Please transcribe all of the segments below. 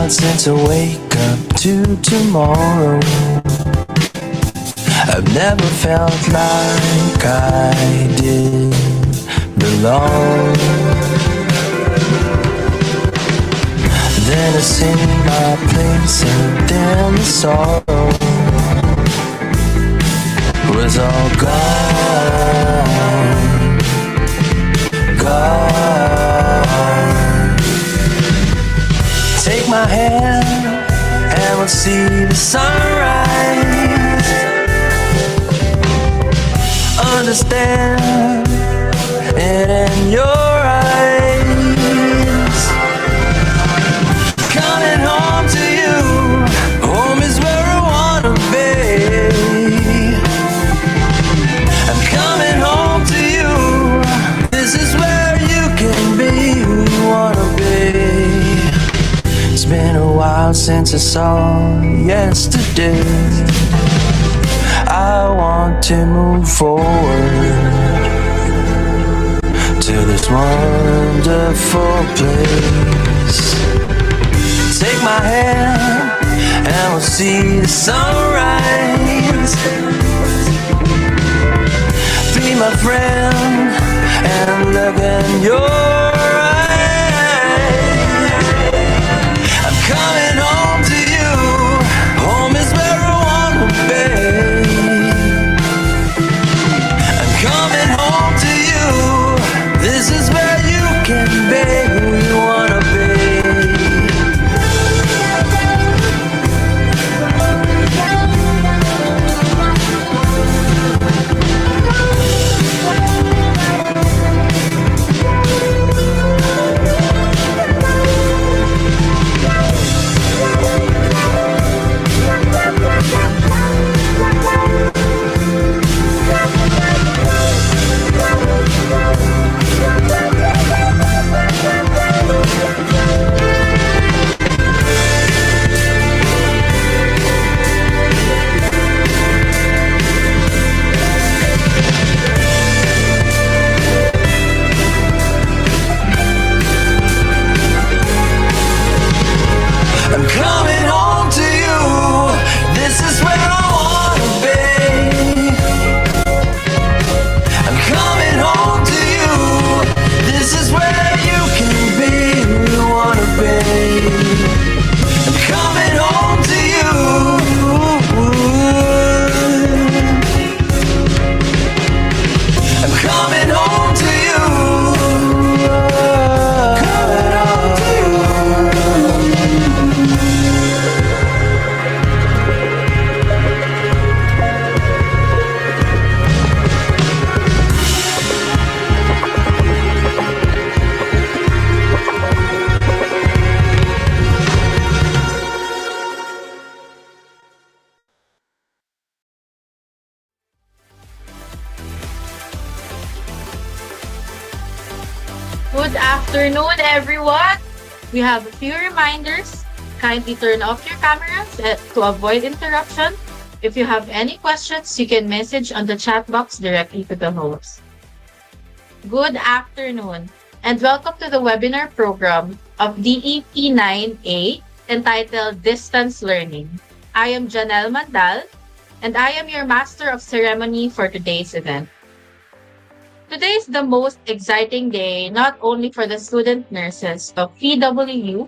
while since I wake up to tomorrow. I've never felt like I did belong. Then I sing my place and then the sorrow was all gone, gone. Take my hand and we'll see the sunrise. Understand it in your eyes. Coming home to you, home is where I wanna be. I'm coming home to you, this is where you can be who you wanna be. It's been a while since I saw yesterday. I want to move forward to this wonderful place. Take my hand and we'll see the sunrise. Be my friend and look in your eyes. I'm coming home to you, home is where I wanna be. I'm coming home to you, this is where you can be who you wanna be. I'm coming home to you, this is where I wanna be. I'm coming home to you, this is where you can be who you wanna be. I'm coming home to you. I'm coming home to you. Coming home to you. Good afternoon, everyone. We have a few reminders. Kindly turn off your cameras to avoid interruption. If you have any questions, you can message on the chat box directly to the host. Good afternoon, and welcome to the webinar program of DEP 9A entitled Distance Learning. I am Janelle Mandal, and I am your Master of Ceremony for today's event. Today is the most exciting day not only for the student nurses of PWU,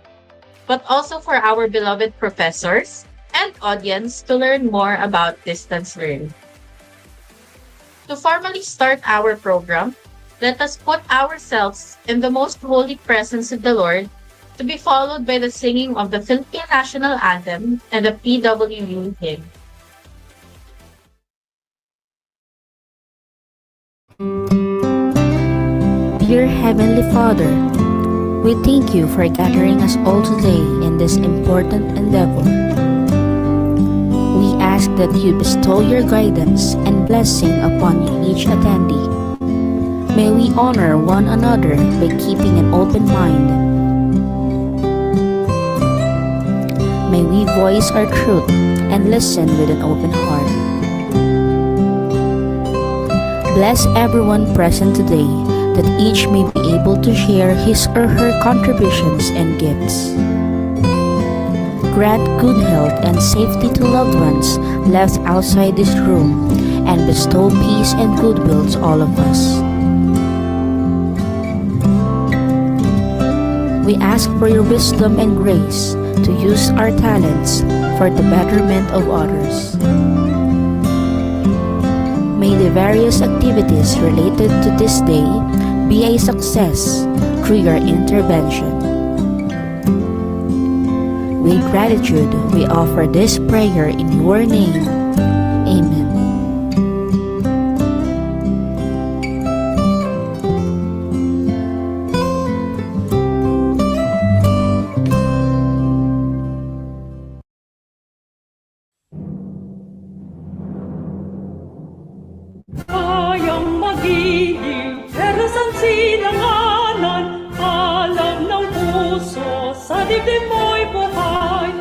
but also for our beloved professors and audience to learn more about distance learning. To formally start our program, let us put ourselves in the most holy presence of the Lord, to be followed by the singing of the Philippine National Anthem and the PWU hymn. Dear Heavenly Father, we thank you for gathering us all today in this important endeavor. We ask that you bestow your guidance and blessing upon each attendee. May we honor one another by keeping an open mind. May we voice our truth and listen with an open heart. Bless everyone present today, that each may be able to share his or her contributions and gifts. grant good health and safety to loved ones left outside this room, and bestow peace and goodwill to all of us. We ask for your wisdom and grace to use our talents for the betterment of others. May the various activities related to this day be a success through your intervention. With gratitude, we offer this prayer in your name. Amen. Kayang magiliw, pero saan sinanganan? Alam ng puso, sa dibdib mo'y buhay.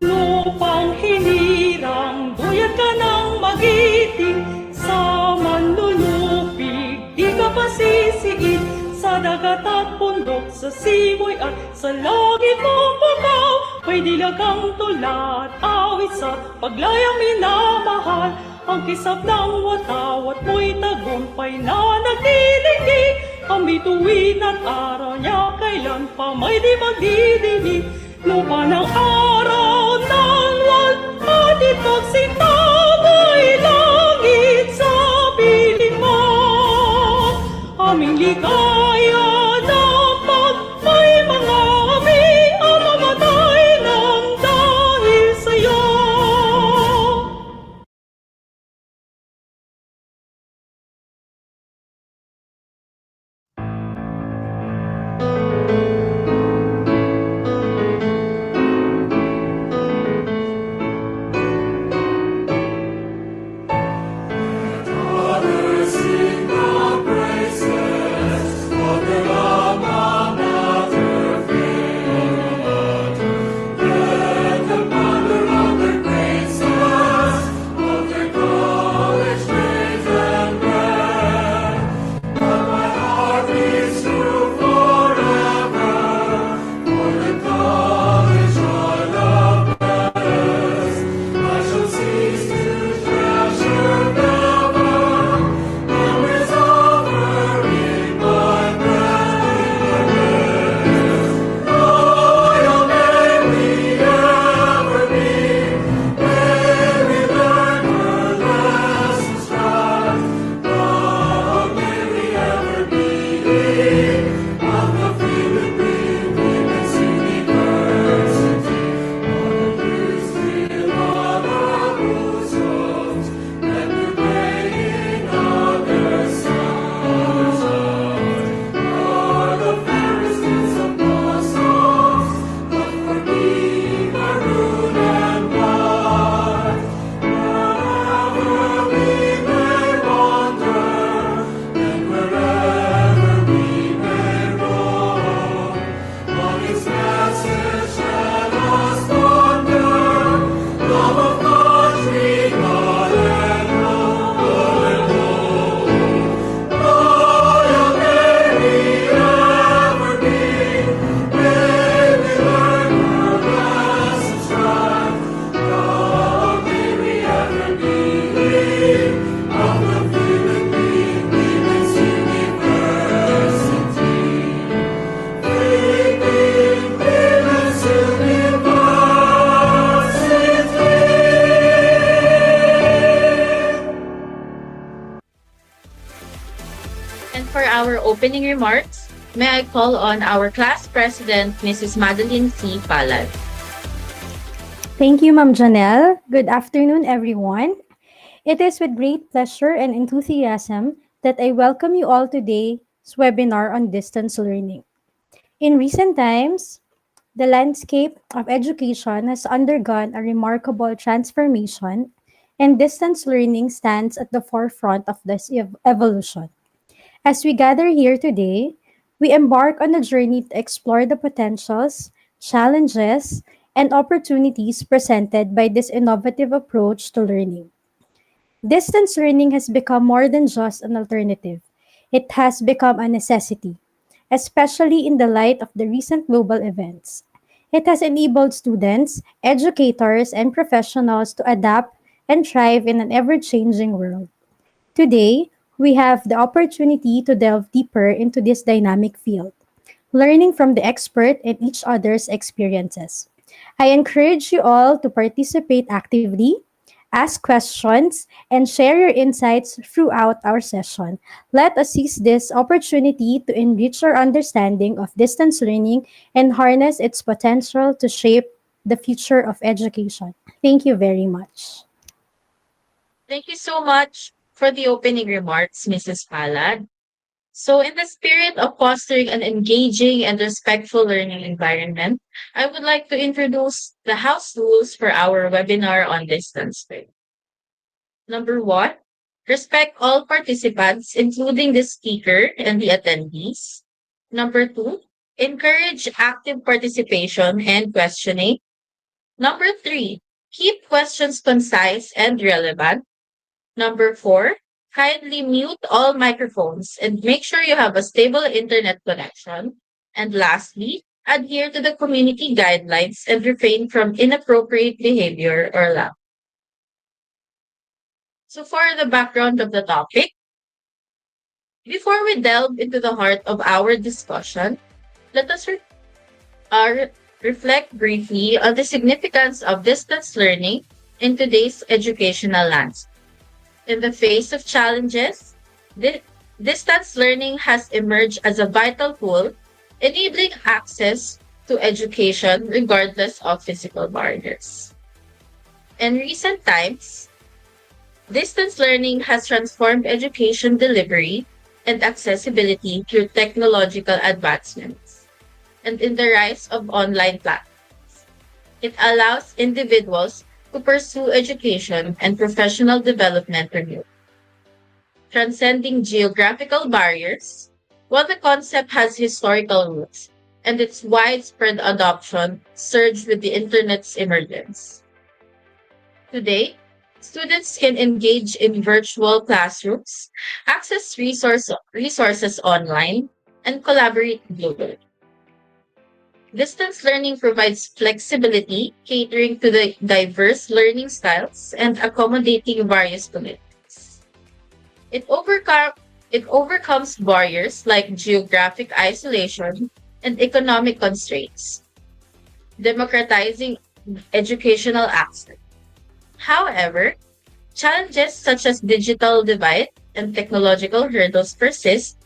Lupang hinirang, buyat ka ng magiting. Sa manlulupig, di ka pasisiin. Sa dagat at bundok, sa simoy at sa langit mong bukaw. May dilagang tulad, awit sa paglayang minamahal. Ang kisap ng watawat mo'y tagumpay na nagdidigdig. Ang bituin at araw niya kailan pa may di magdidinig. Lupa ng araw ng at ipagsintabay langit sa piling mo. Aming ligaya dapat may mga ami ang mamatay ng dahil sa'yo. And for our opening remarks, may I call on our class president, Mrs. Madeline C. Palad. Thank you, Ma'am Janelle. Good afternoon, everyone. It is with great pleasure and enthusiasm that I welcome you all today's webinar on distance learning. In recent times, the landscape of education has undergone a remarkable transformation, and distance learning stands at the forefront of this evolution. As we gather here today, we embark on a journey to explore the potentials, challenges, and opportunities presented by this innovative approach to learning. Distance learning has become more than just an alternative. It has become a necessity, especially in the light of the recent global events. It has enabled students, educators, and professionals to adapt and thrive in an ever changing world. Today, we have the opportunity to delve deeper into this dynamic field, learning from the expert and each other's experiences. I encourage you all to participate actively, ask questions, and share your insights throughout our session. Let us seize this opportunity to enrich our understanding of distance learning and harness its potential to shape the future of education. Thank you very much. Thank you so much for the opening remarks, Mrs. Palad. So, in the spirit of fostering an engaging and respectful learning environment, I would like to introduce the house rules for our webinar on distance learning. Number one, respect all participants, including the speaker and the attendees. Number two, encourage active participation and questioning. Number three, keep questions concise and relevant. Number four, kindly mute all microphones and make sure you have a stable internet connection. And lastly, adhere to the community guidelines and refrain from inappropriate behavior or laugh. So for the background of the topic, before we delve into the heart of our discussion, let us uh, reflect briefly on the significance of distance learning in today's educational landscape. In the face of challenges, distance learning has emerged as a vital tool, enabling access to education regardless of physical barriers. In recent times, distance learning has transformed education delivery and accessibility through technological advancements. And in the rise of online platforms, it allows individuals to pursue education and professional development remotely, transcending geographical barriers. While the concept has historical roots and its widespread adoption surged with the internet's emergence. Today, students can engage in virtual classrooms, access resources online, and collaborate globally. Distance learning provides flexibility, catering to the diverse learning styles and accommodating various commitments. It, overcome, it overcomes barriers like geographic isolation and economic constraints, democratizing educational access. However, challenges such as digital divide and technological hurdles persist,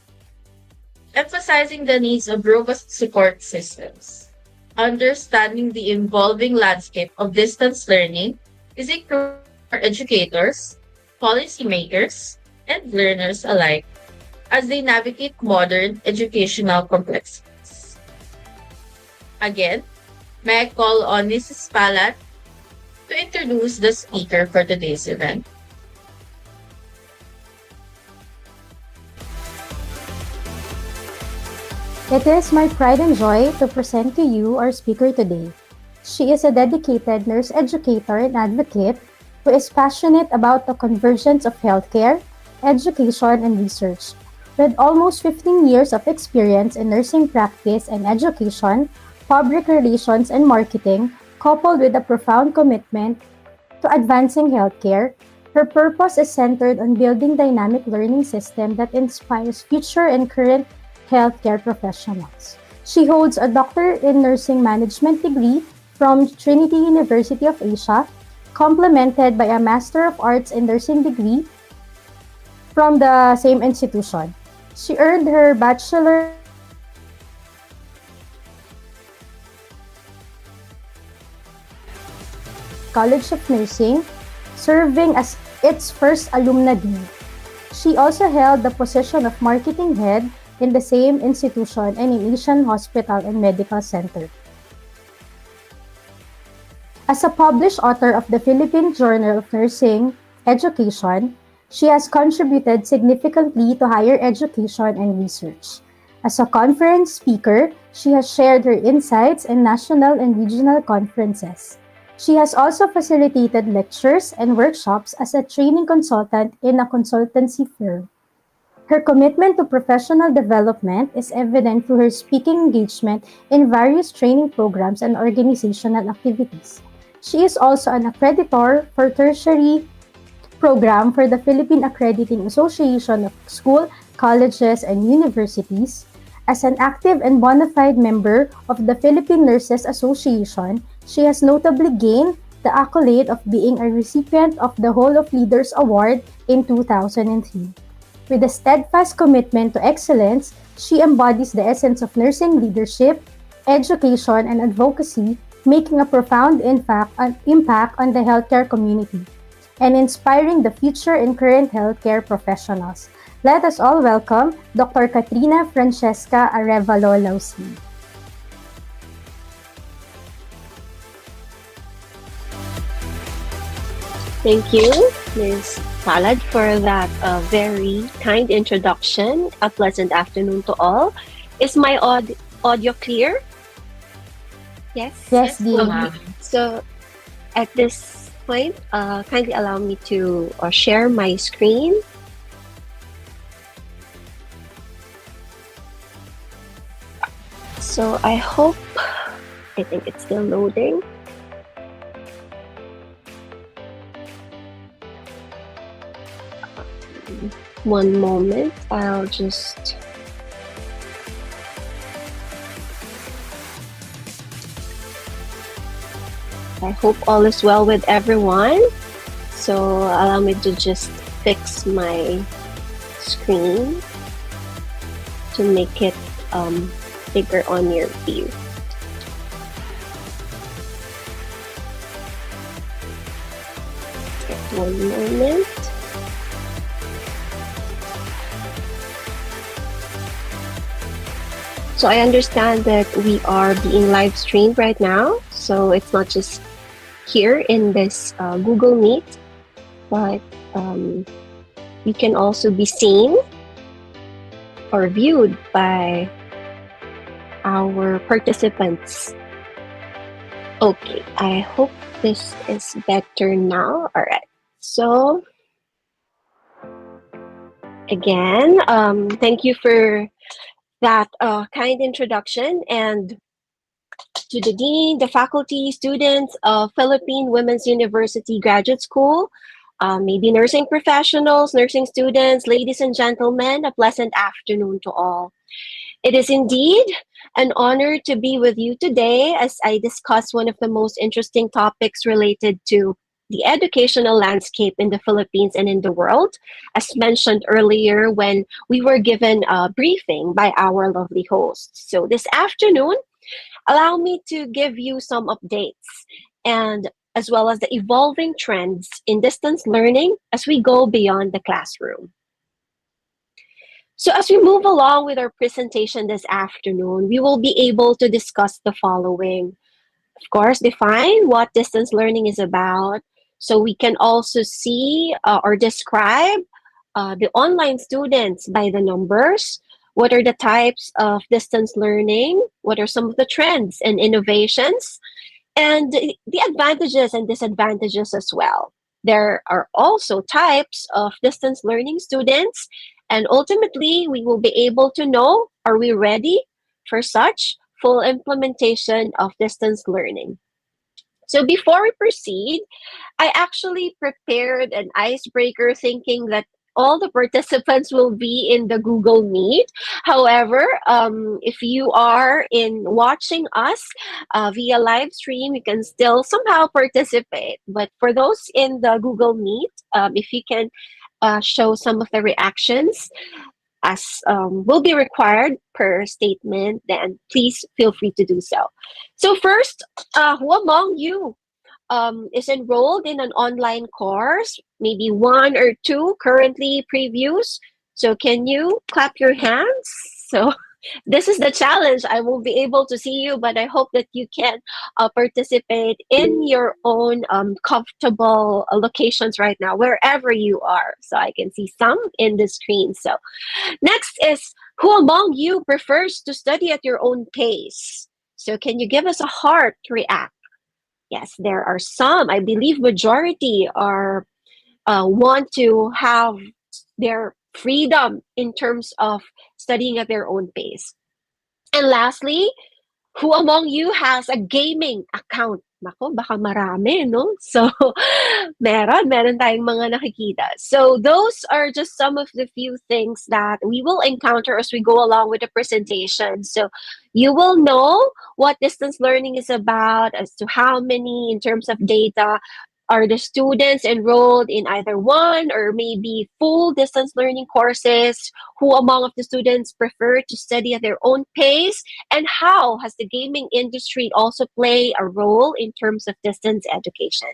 emphasizing the needs of robust support systems. Understanding the evolving landscape of distance learning is a crucial for educators, policymakers, and learners alike as they navigate modern educational complexities. Again, may I call on Mrs. Palat to introduce the speaker for today's event. It is my pride and joy to present to you our speaker today. She is a dedicated nurse educator and advocate who is passionate about the convergence of healthcare, education, and research. With almost 15 years of experience in nursing practice and education, public relations, and marketing, coupled with a profound commitment to advancing healthcare, her purpose is centered on building dynamic learning system that inspires future and current healthcare professionals. She holds a Doctor in Nursing Management degree from Trinity University of Asia, complemented by a Master of Arts in Nursing degree from the same institution. She earned her Bachelor College of Nursing, serving as its first alumna dean. She also held the position of marketing head in the same institution and in Asian Hospital and Medical Center. As a published author of the Philippine Journal of Nursing Education, she has contributed significantly to higher education and research. As a conference speaker, she has shared her insights in national and regional conferences. She has also facilitated lectures and workshops as a training consultant in a consultancy firm. Her commitment to professional development is evident through her speaking engagement in various training programs and organizational activities. She is also an accreditor for tertiary program for the Philippine Accrediting Association of School, Colleges, and Universities. As an active and bona fide member of the Philippine Nurses Association, she has notably gained the accolade of being a recipient of the Hall of Leaders Award in 2003. With a steadfast commitment to excellence, she embodies the essence of nursing leadership, education, and advocacy, making a profound impact on the healthcare community and inspiring the future and current healthcare professionals. Let us all welcome Dr. Katrina Francesca Arevalo Lausi. Thank you, Ms. Salad, for that very kind introduction. A pleasant afternoon to all. Is my audio clear? Yes? Yes, Dean. ma'am. So, at this point, kindly allow me to share my screen. So, I think it's still loading. One moment, I'll just I hope all is well with everyone. So allow me to just fix my screen to make it bigger on your view. One moment. So I understand that we are being live streamed right now. So it's not just here in this Google Meet, but we can also be seen or viewed by our participants. Okay, I hope this is better now. All right. So again, thank you for that kind introduction, and to the dean, the faculty, students of Philippine Women's University Graduate School, maybe nursing professionals, nursing students, ladies and gentlemen, a pleasant afternoon to all. It is indeed an honor to be with you today as I discuss one of the most interesting topics related to the educational landscape in the Philippines and in the world, as mentioned earlier when we were given a briefing by our lovely hosts. So this afternoon, allow me to give you some updates and as well as the evolving trends in distance learning as we go beyond the classroom. So as we move along with our presentation this afternoon, we will be able to discuss the following. Of course, define what distance learning is about. So we can also see or describe the online students by the numbers. What are the types of distance learning? What are some of the trends and innovations? And the advantages and disadvantages as well. There are also types of distance learning students. And ultimately, we will be able to know, are we ready for such full implementation of distance learning? So before we proceed, I actually prepared an icebreaker thinking that all the participants will be in the Google Meet. However, if you are watching us via live stream, you can still somehow participate. But for those in the Google Meet, if you can show some of the reactions as will be required per statement, then please feel free to do so. So first, who among you is enrolled in an online course, maybe one or two currently previews? So can you clap your hands? So this is the challenge. I won't be able to see you, but I hope that you can participate in your own comfortable locations right now, wherever you are. So I can see some in the screen. So next is, who among you prefers to study at your own pace? So can you give us a heart react? Yes, there are some. I believe majority are want to have their freedom in terms of studying at their own pace. And lastly, who among you has a gaming account? Nako, baka marami, no? So, meron tayong mga nakikita. So, those are just some of the few things that we will encounter as we go along with the presentation. So, you will know what distance learning is about, as to how many in terms of data are the students enrolled in either one or maybe full distance learning courses, who among of the students prefer to study at their own pace, and how has the gaming industry also play a role in terms of distance education.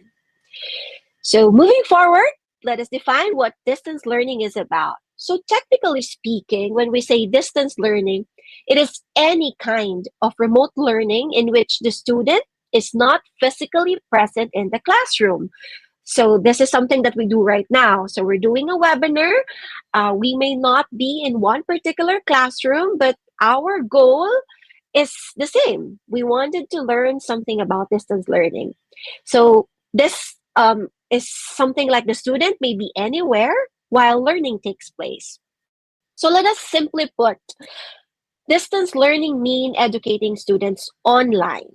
So moving forward, let us define what distance learning is about. So technically speaking, when we say distance learning, it is any kind of remote learning in which the student is not physically present in the classroom. So this is something that we do right now. So we're doing a webinar. We may not be in one particular classroom, but our goal is the same. We wanted to learn something about distance learning. So this is something like the student may be anywhere while learning takes place. So let us simply put, distance learning mean educating students online.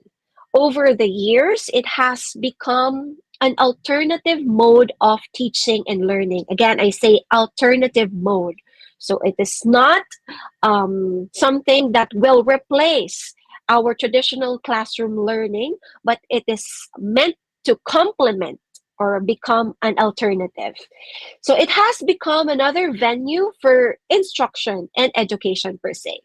Over the years, it has become an alternative mode of teaching and learning. Again, I say alternative mode. So it is not something that will replace our traditional classroom learning, but it is meant to complement or become an alternative. So it has become another venue for instruction and education per se.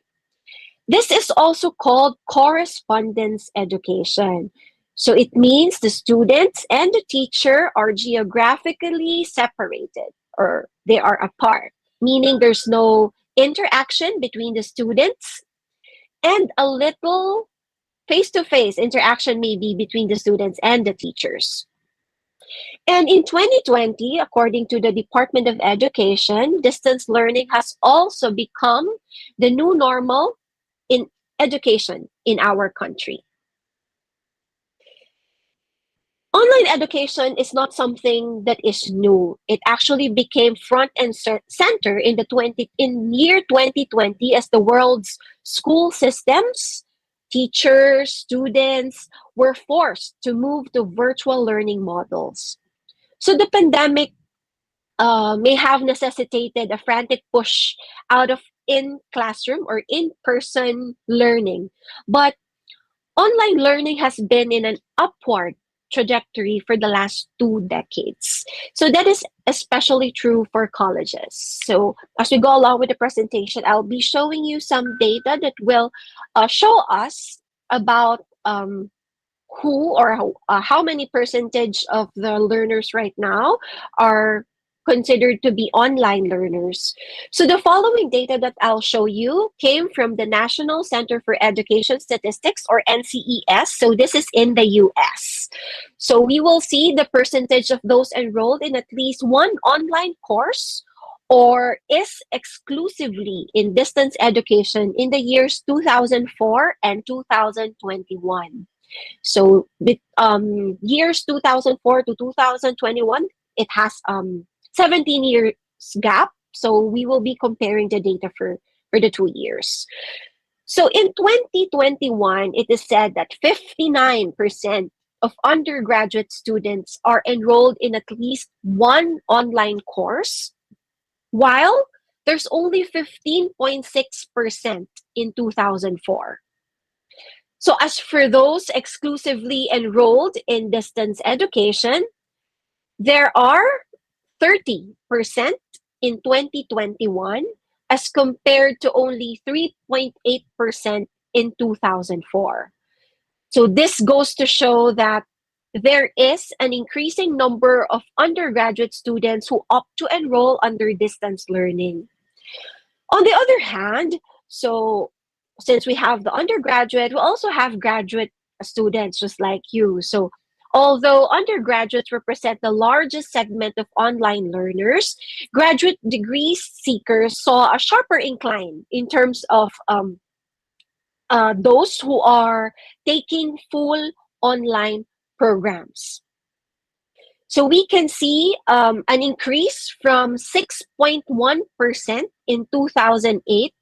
This is also called correspondence education. So it means the students and the teacher are geographically separated, or they are apart, meaning there's no interaction between the students, and a little face-to-face interaction maybe between the students and the teachers. And in 2020, according to the Department of Education, distance learning has also become the new normal in education in our country. Online education is not something that is new. It actually became front and center in year 2020 as the world's school systems, teachers, students were forced to move to virtual learning models. So the pandemic may have necessitated a frantic push out of in-classroom or in-person learning. But online learning has been in an upward trajectory for the last 2 decades. So that is especially true for colleges. So as we go along with the presentation, I'll be showing you some data that will show us about who or how many percentage of the learners right now are considered to be online learners. So the following data that I'll show you came from the National Center for Education Statistics, or NCES. So this is in the US. So we will see the percentage of those enrolled in at least one online course or is exclusively in distance education in the years 2004 and 2021. So with years 2004 to 2021, it has 17 years gap. So we will be comparing the data for the 2 years. So in 2021, it is said that 59% of undergraduate students are enrolled in at least one online course, while there's only 15.6% in 2004. So as for those exclusively enrolled in distance education, there are 30% in 2021 as compared to only 3.8% in 2004. So this goes to show that there is an increasing number of undergraduate students who opt to enroll under distance learning. On the other hand, so since we have the undergraduate, we also have graduate students just like you. So although undergraduates represent the largest segment of online learners, graduate degree seekers saw a sharper incline in terms of those who are taking full online programs. So we can see an increase from 6.1% in 2008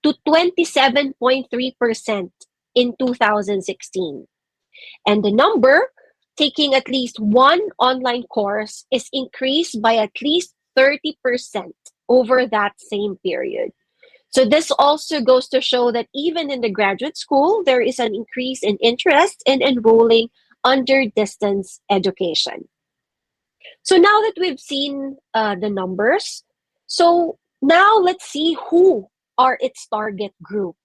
to 27.3% in 2016. And the number taking at least one online course is increased by at least 30% over that same period. So this also goes to show that even in the graduate school, there is an increase in interest in enrolling under distance education. So now that we've seen the numbers, so now let's see who are its target group.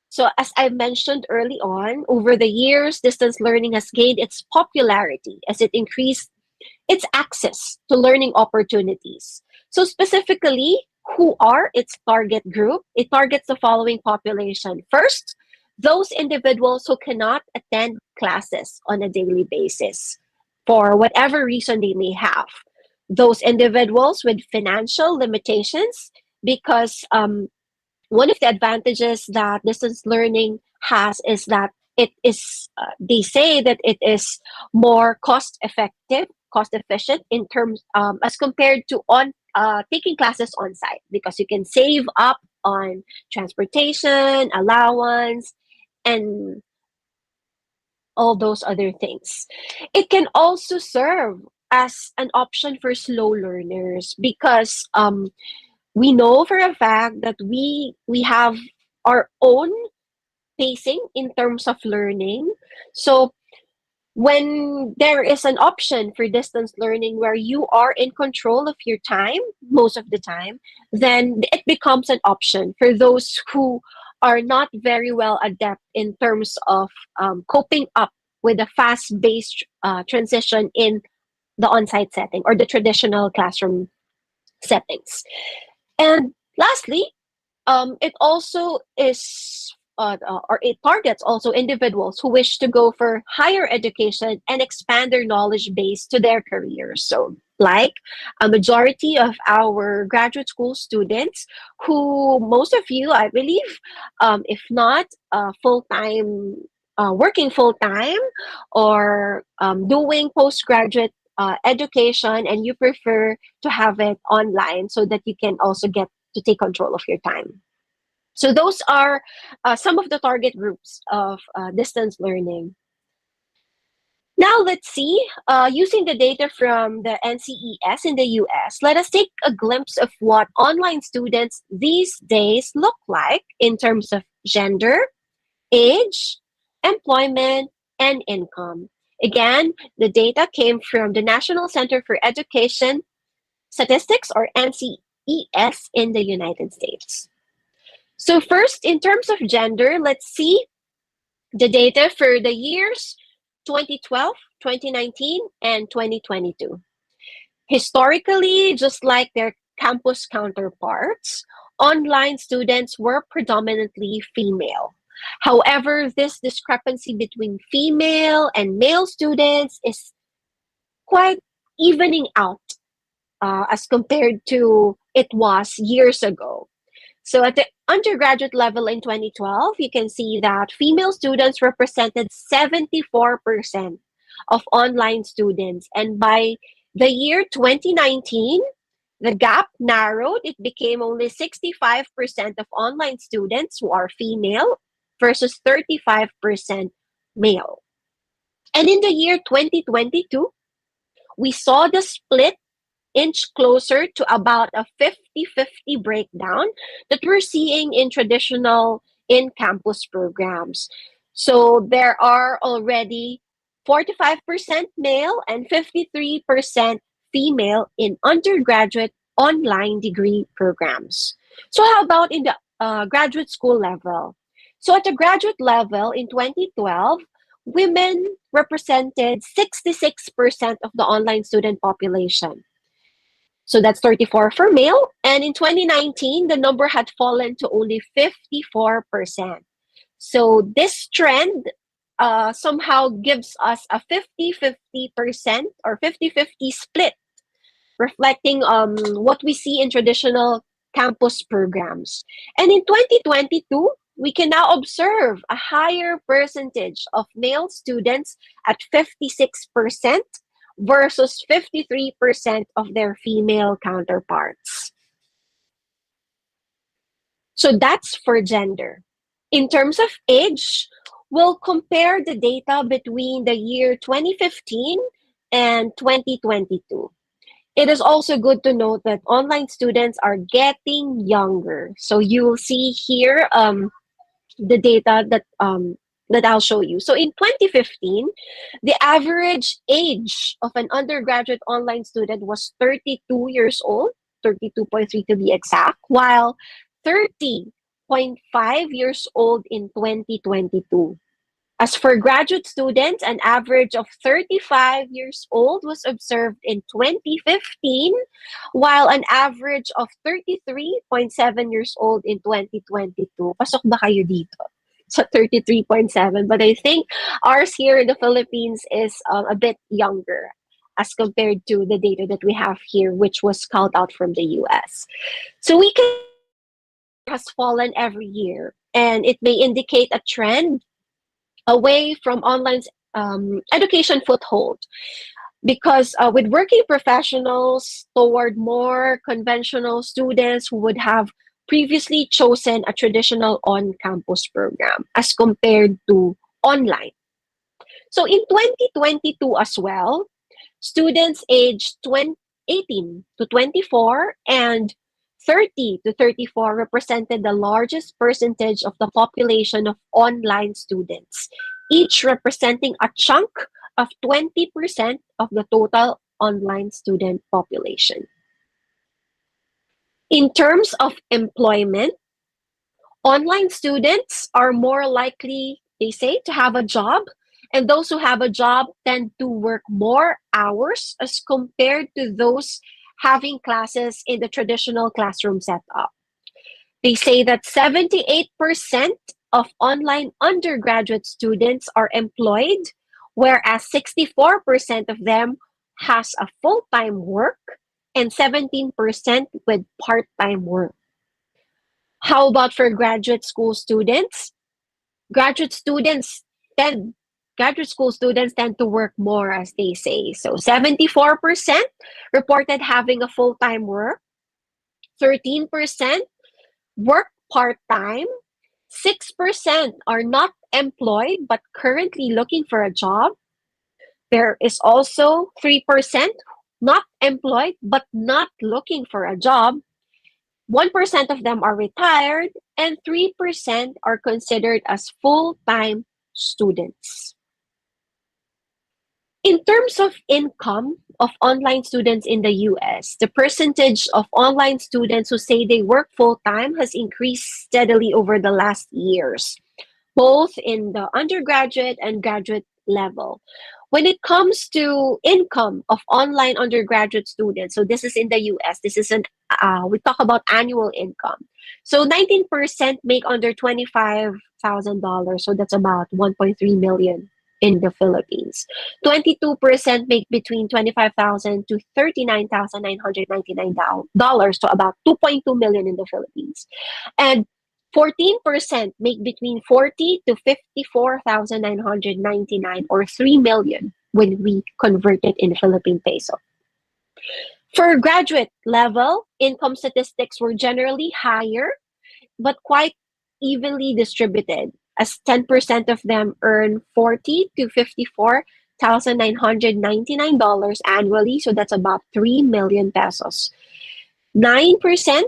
So as I mentioned early on, over the years, distance learning has gained its popularity as it increased its access to learning opportunities. So specifically, who are its target group? It targets the following population. First, those individuals who cannot attend classes on a daily basis for whatever reason they may have. Those individuals with financial limitations, because one of the advantages that distance learning has is that it is, they say that it is more cost effective, cost efficient in terms as compared to on taking classes on site, because you can save up on transportation, allowance, and all those other things. It can also serve as an option for slow learners, because we know for a fact that we have our own pacing in terms of learning. So when there is an option for distance learning where you are in control of your time most of the time, then it becomes an option for those who are not very well adept in terms of coping up with a fast-based transition in the on-site setting or the traditional classroom settings. And lastly, it also is, or it targets also individuals who wish to go for higher education and expand their knowledge base to their careers. So, like a majority of our graduate school students, who most of you, I believe, if not full time, working full time, or doing postgraduate education, and you prefer to have it online so that you can also get to take control of your time. So those are some of the target groups of distance learning. Now let's see, using the data from the NCES in the US, let us take a glimpse of what online students these days look like in terms of gender, age, employment, and income. Again, the data came from the National Center for Education Statistics, or NCES, in the United States. So first, in terms of gender, let's see the data for the years 2012, 2019, and 2022. Historically, just like their campus counterparts, online students were predominantly female. However, this discrepancy between female and male students is quite evening out as compared to it was years ago. So at the undergraduate level in 2012, you can see that female students represented 74% of online students. And by the year 2019, the gap narrowed. It became only 65% of online students who are female versus 35% male. And in the year 2022, we saw the split inch closer to about a 50-50 breakdown that we're seeing in traditional in-campus programs. So there are already 45% male and 53% female in undergraduate online degree programs. So how about in the graduate school level? So at the graduate level in 2012, women represented 66% of the online student population. So that's 34 for male. And in 2019, the number had fallen to only 54%. So this trend somehow gives us a 50-50% or 50-50 split, reflecting what we see in traditional campus programs. And in 2022, we can now observe a higher percentage of male students at 56%, versus 53% of their female counterparts. So that's for gender. In terms of age, we'll compare the data between the year 2015 and 2022. It is also good to note that online students are getting younger. So you will see here the data that I'll show you. So in 2015, the average age of an undergraduate online student was 32 years old, 32.3 to be exact, while 30.5 years old in 2022. As for graduate students, an average of 35 years old was observed in 2015, while an average of 33.7 years old in 2022. Pasok ba kayo dito sa 33.7? But I think ours here in the Philippines is a bit younger as compared to the data that we have here, which was called out from the US. So we can has fallen every year, and it may indicate a trend away from online education foothold, because with working professionals toward more conventional students who would have previously chosen a traditional on-campus program as compared to online. So in 2022 as well, students aged 18 to 24 and 30 to 34 represented the largest percentage of the population of online students, each representing a chunk of 20% of the total online student population. In terms of employment, online students are more likely, they say, to have a job, and those who have a job tend to work more hours as compared to those having classes in the traditional classroom setup. They say that 78% of online undergraduate students are employed, whereas 64% of them has a full-time work and 17% with part-time work. How about for graduate school students? Graduate school students tend to work more, as they say. So 74% reported having a full-time work, 13% work part-time, 6% are not employed but currently looking for a job. There is also 3% not employed but not looking for a job. 1% of them are retired, and 3% are considered as full-time students. In terms of income of online students in the US, the percentage of online students who say they work full-time has increased steadily over the last years, both in the undergraduate and graduate level. When it comes to income of online undergraduate students, so this is in the US, this is we talk about annual income. So 19% make under $25,000, so that's about 1.3 million in the Philippines. 22% make between $25,000 to $39,999, to about 2.2 million in the Philippines. And 14% make between 40 to 54,999, or 3 million when we convert it in Philippine peso. For graduate level, income statistics were generally higher, but quite evenly distributed, as 10% of them earn 40 to 54,999 annually, so that's about 3 million pesos. 9%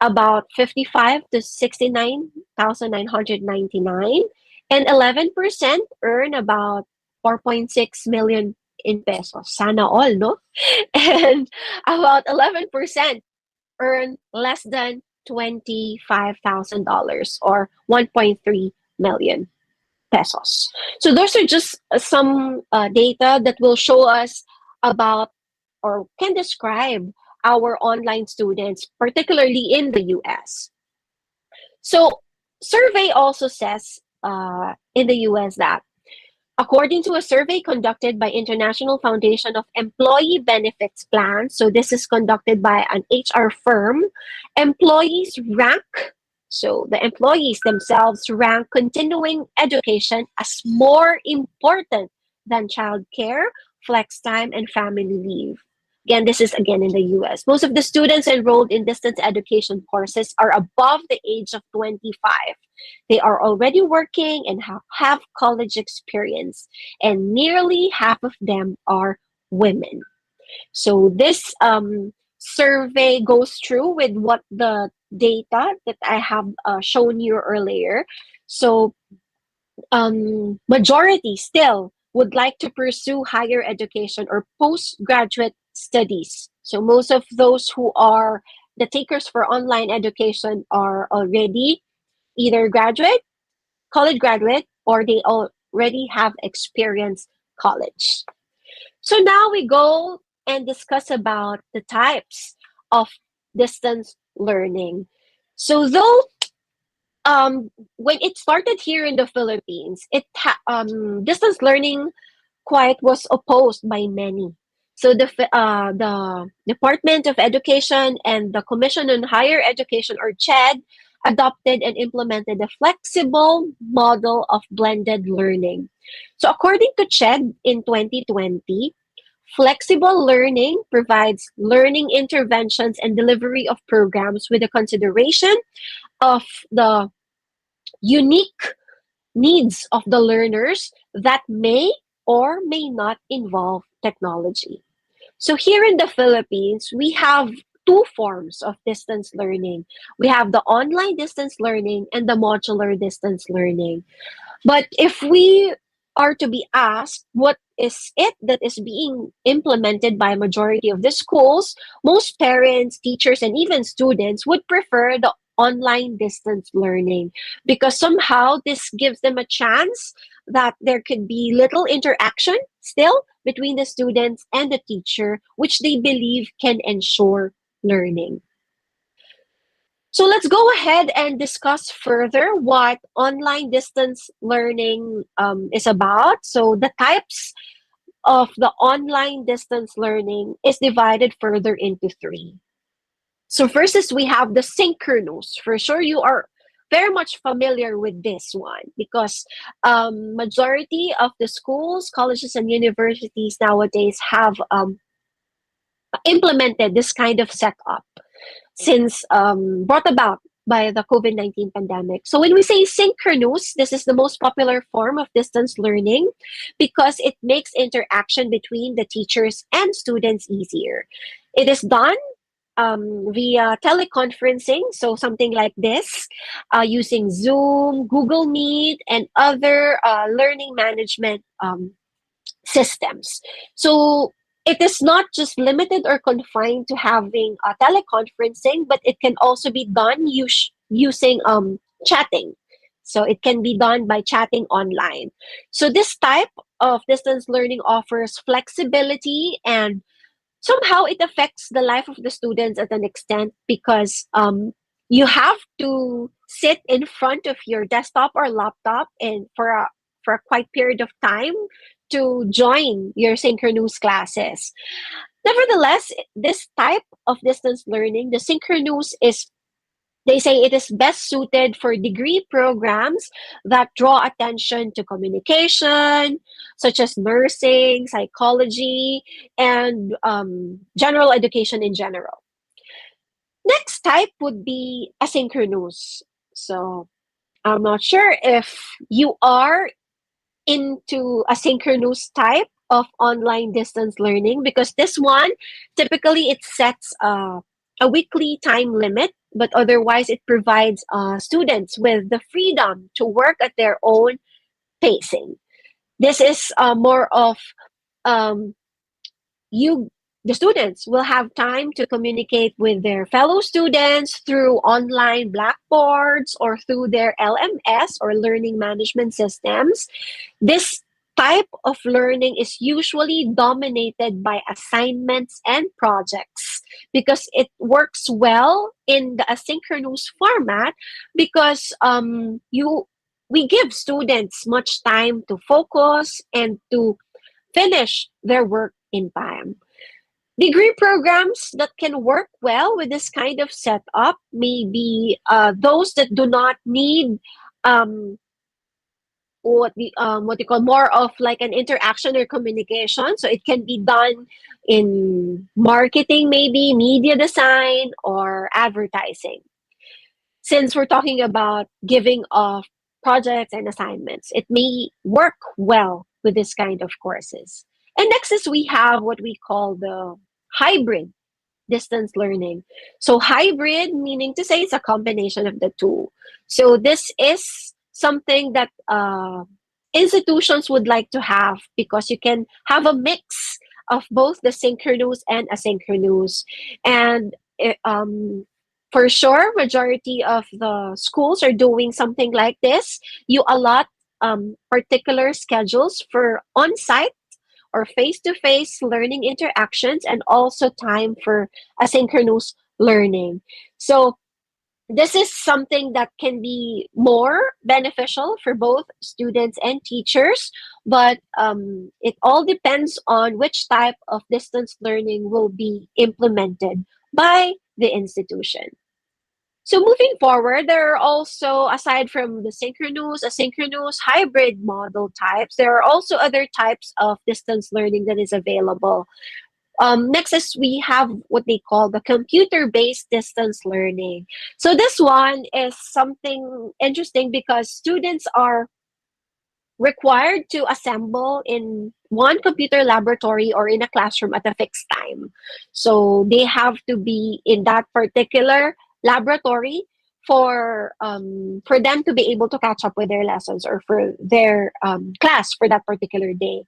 about 55 to 69,999, and 11% earn about 4.6 million in pesos. Sana all, no? And about 11% earn less than $25,000, or 1.3 million pesos. So those are just some data that will show us about, or can describe, our online students, particularly in the US. So survey also says in the US that according to a survey conducted by International Foundation of Employee Benefits Plans, so this is conducted by an HR firm, employees rank, so the employees themselves rank continuing education as more important than childcare flex time, and family leave. Again, this is again in the US. Most of the students enrolled in distance education courses are above the age of 25. They are already working and have college experience, and nearly half of them are women. So this survey goes through with what the data that I have shown you earlier. So majority still would like to pursue higher education or postgraduate studies. So most of those who are the takers for online education are already either graduate, college graduate, or they already have experienced college. So now we go and discuss about the types of distance learning. So though when it started here in the Philippines, distance learning quite was opposed by many. So the Department of Education and the Commission on Higher Education, or CHED, adopted and implemented a flexible model of blended learning. So according to CHED in 2020, flexible learning provides learning interventions and delivery of programs with the consideration of the unique needs of the learners that may or may not involve technology. So here in the Philippines, we have two forms of distance learning. We have the online distance learning and the modular distance learning. But if we are to be asked what is it that is being implemented by majority of the schools, most parents, teachers, and even students would prefer the online distance learning, because somehow this gives them a chance that there could be little interaction still between the students and the teacher, which they believe can ensure learning. So let's go ahead and discuss further what online distance learning is about. So the types of the online distance learning is divided further into three. So first is we have the synchronous. For sure, you are very much familiar with this one, because majority of the schools, colleges, and universities nowadays have implemented this kind of setup since brought about by the COVID-19 pandemic. So when we say synchronous, this is the most popular form of distance learning because it makes interaction between the teachers and students easier. It is done via teleconferencing, so something like this, using Zoom, Google Meet, and other learning management systems. So it is not just limited or confined to having teleconferencing, but it can also be done using chatting. So it can be done by chatting online. So this type of distance learning offers flexibility, and somehow it affects the life of the students at an extent, because you have to sit in front of your desktop or laptop and for a quite period of time to join your synchronous classes. Nevertheless, this type of distance learning, the synchronous, they say it is best suited for degree programs that draw attention to communication, such as nursing, psychology, and general education in general. Next type would be asynchronous. So I'm not sure if you are into asynchronous type of online distance learning, because this one typically it sets a weekly time limit, but otherwise it provides students with the freedom to work at their own pacing. This is more of the students will have time to communicate with their fellow students through online blackboards or through their LMS or learning management systems. This type of learning is usually dominated by assignments and projects, because it works well in the asynchronous format, because we give students much time to focus and to finish their work in time. Degree programs that can work well with this kind of setup may be those that do not need what you call more of like an interaction or communication. So it can be done in marketing, maybe media design or advertising. Since we're talking about giving of projects and assignments, it may work well with this kind of courses. And next is we have what we call the hybrid distance learning. So hybrid meaning to say it's a combination of the two. So this is something that institutions would like to have, because you can have a mix of both the synchronous and asynchronous. And for sure, majority of the schools are doing something like this. You allot particular schedules for on-site or face-to-face learning interactions, and also time for asynchronous learning. So this is something that can be more beneficial for both students and teachers, but it all depends on which type of distance learning will be implemented by the institution. So moving forward, there are also, aside from the synchronous, asynchronous, hybrid model types, there are also other types of distance learning that is available. Next is we have what they call the computer-based distance learning. So this one is something interesting because students are required to assemble in one computer laboratory or in a classroom at a fixed time. So they have to be in that particular laboratory for them to be able to catch up with their lessons or for their class for that particular day.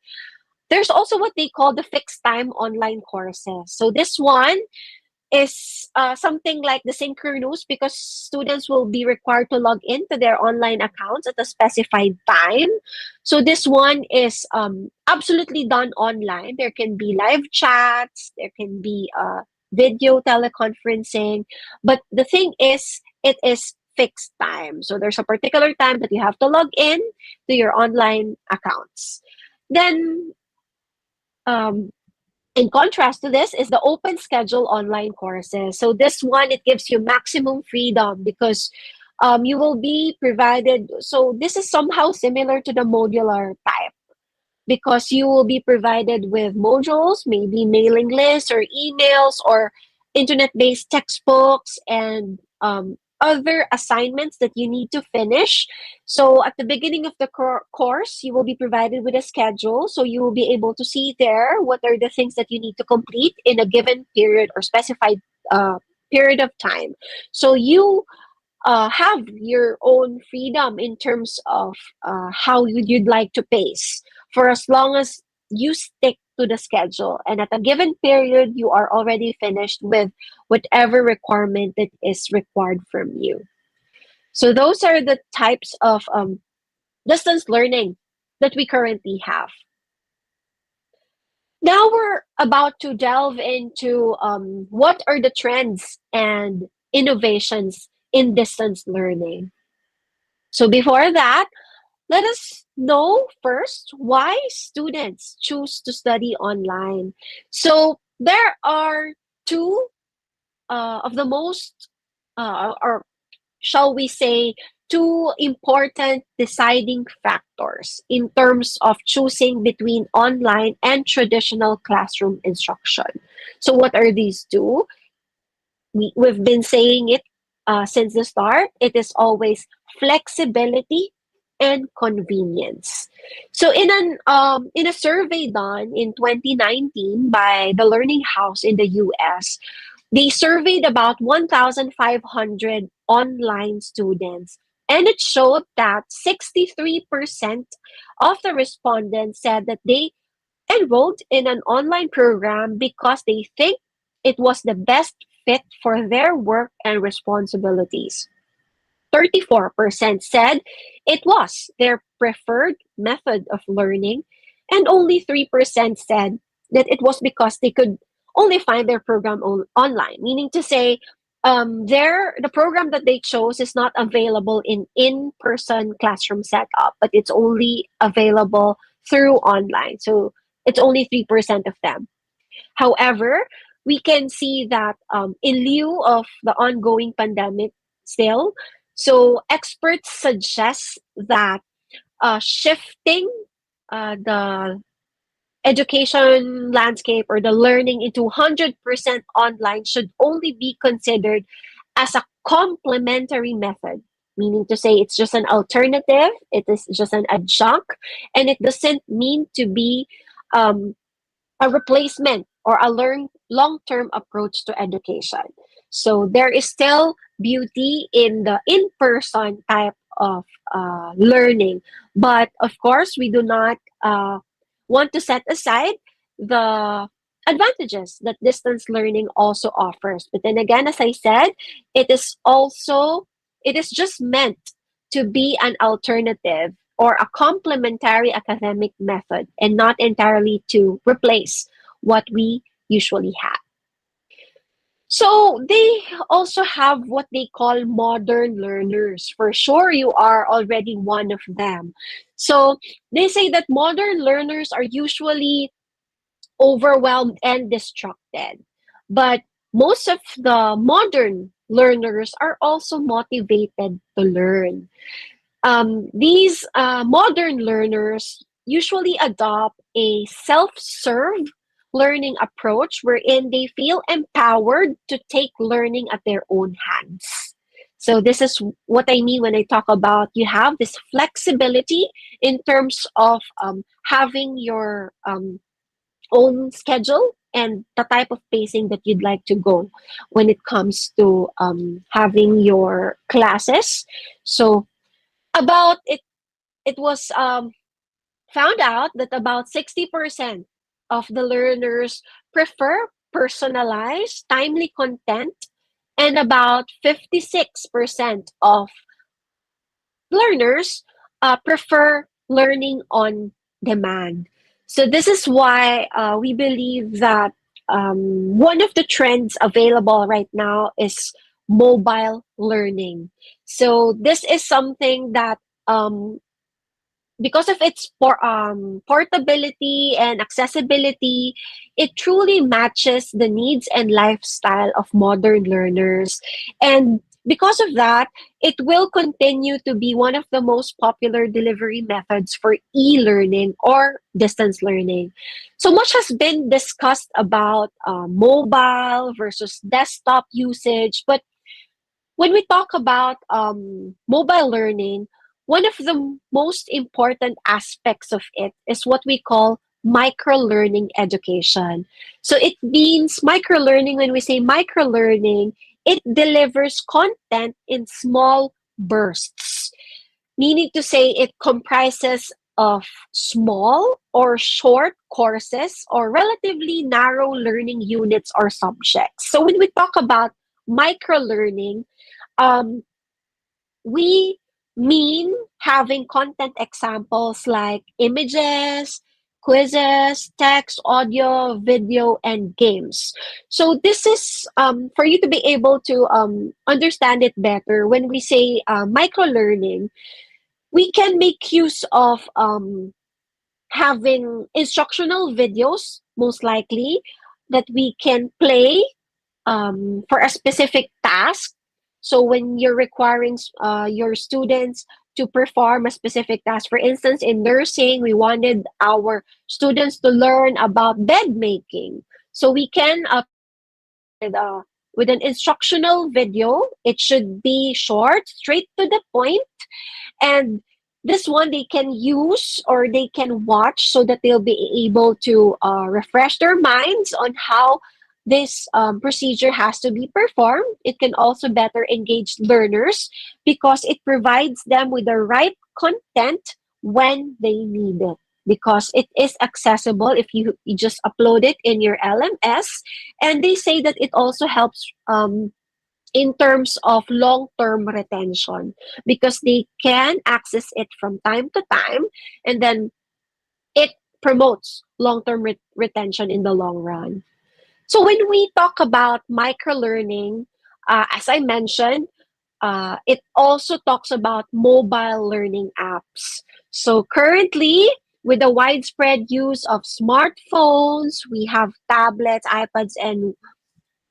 There's also what they call the fixed time online courses. So this one is something like the synchronous, because students will be required to log into their online accounts at a specified time. So this one is absolutely done online. There can be live chats, there can be video teleconferencing, but the thing is, it is fixed time. So there's a particular time that you have to log in to your online accounts. Then in contrast to this is the open schedule online courses. So this one, it gives you maximum freedom because you will be provided. So this is somehow similar to the modular type, because you will be provided with modules, maybe mailing lists or emails or internet-based textbooks and other assignments that you need to finish. So at the beginning of the course, you will be provided with a schedule. So you will be able to see there what are the things that you need to complete in a given period or specified period of time. So you have your own freedom in terms of how you'd like to pace, for as long as you stick to the schedule. And at a given period, you are already finished with whatever requirement that is required from you. So those are the types of distance learning that we currently have. Now we're about to delve into what are the trends and innovations in distance learning. So before that, let us know first why students choose to study online. So there are two of the most, or shall we say, two important deciding factors in terms of choosing between online and traditional classroom instruction. So what are these two? We've been saying it since the start. It is always flexibility and convenience. So in a survey done in 2019 by the Learning House in the US, they surveyed about 1,500 online students, and it showed that 63% of the respondents said that they enrolled in an online program because they think it was the best fit for their work and responsibilities. 34% said it was their preferred method of learning, and only 3% said that it was because they could only find their program online, meaning to say the program that they chose is not available in in-person classroom setup, but it's only available through online. So it's only 3% of them. However, we can see that in lieu of the ongoing pandemic still, so experts suggest that shifting the education landscape or the learning into 100% online should only be considered as a complementary method, meaning to say it's just an alternative, it is just an adjunct, and it doesn't mean to be um, a replacement or a long-term approach to education. So there is still beauty in the in-person type of learning, but of course we do not want to set aside the advantages that distance learning also offers. But then again, as I said, it is just meant to be an alternative or a complementary academic method and not entirely to replace what we usually have. So they also have what they call modern learners. For sure, you are already one of them. So they say that modern learners are usually overwhelmed and distracted. But most of the modern learners are also motivated to learn. These modern learners usually adopt a self-serve learning approach wherein they feel empowered to take learning at their own hands. So this is what I mean when I talk about you have this flexibility in terms of having your own schedule and the type of pacing that you'd like to go when it comes to having your classes. So about it, it was found out that about 60% of the learners prefer personalized, timely content, and about 56% of learners prefer learning on demand. So this is why we believe that one of the trends available right now is mobile learning. So this is something that because of its portability and accessibility, it truly matches the needs and lifestyle of modern learners. And because of that, it will continue to be one of the most popular delivery methods for e-learning or distance learning. So much has been discussed about mobile versus desktop usage, but when we talk about mobile learning, one of the most important aspects of it is what we call micro learning education. So it means micro learning, when we say micro learning, it delivers content in small bursts, meaning to say it comprises of small or short courses or relatively narrow learning units or subjects. So when we talk about micro learning, we mean having content examples like images, quizzes, text, audio, video, and games. So this is for you to be able to understand it better. When we say micro learning, we can make use of having instructional videos, most likely, that we can play for a specific task. So when you're requiring your students to perform a specific task, for instance, in nursing, we wanted our students to learn about bed making. So we can with an instructional video. It should be short, straight to the point, and this one they can use or they can watch so that they'll be able to refresh their minds on how this procedure has to be performed. It can also better engage learners because it provides them with the right content when they need it, because it is accessible if you just upload it in your LMS. And they say that it also helps in terms of long-term retention because they can access it from time to time, and then it promotes long-term retention in the long run. So when we talk about micro-learning, as I mentioned, it also talks about mobile learning apps. So currently, with the widespread use of smartphones, we have tablets, iPads,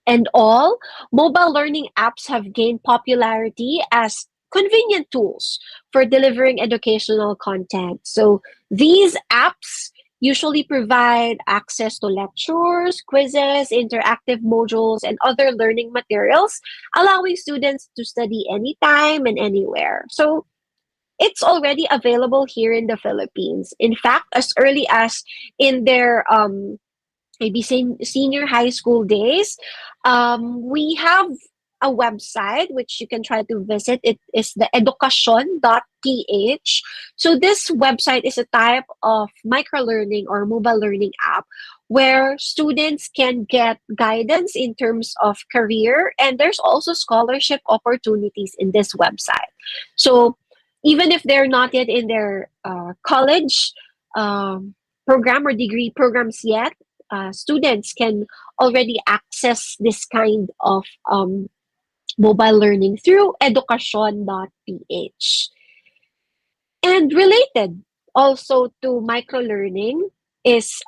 and all, mobile learning apps have gained popularity as convenient tools for delivering educational content. So these apps usually provide access to lectures, quizzes, interactive modules, and other learning materials, allowing students to study anytime and anywhere. So it's already available here in the Philippines. In fact, as early as in their maybe senior high school days, we have a website which you can try to visit. It is the educacion.ph. So this website is a type of microlearning or mobile learning app where students can get guidance in terms of career, and there's also scholarship opportunities in this website. So even if they're not yet in their college program or degree programs yet, students can already access this kind of mobile learning through educacion.ph. And related also to microlearning is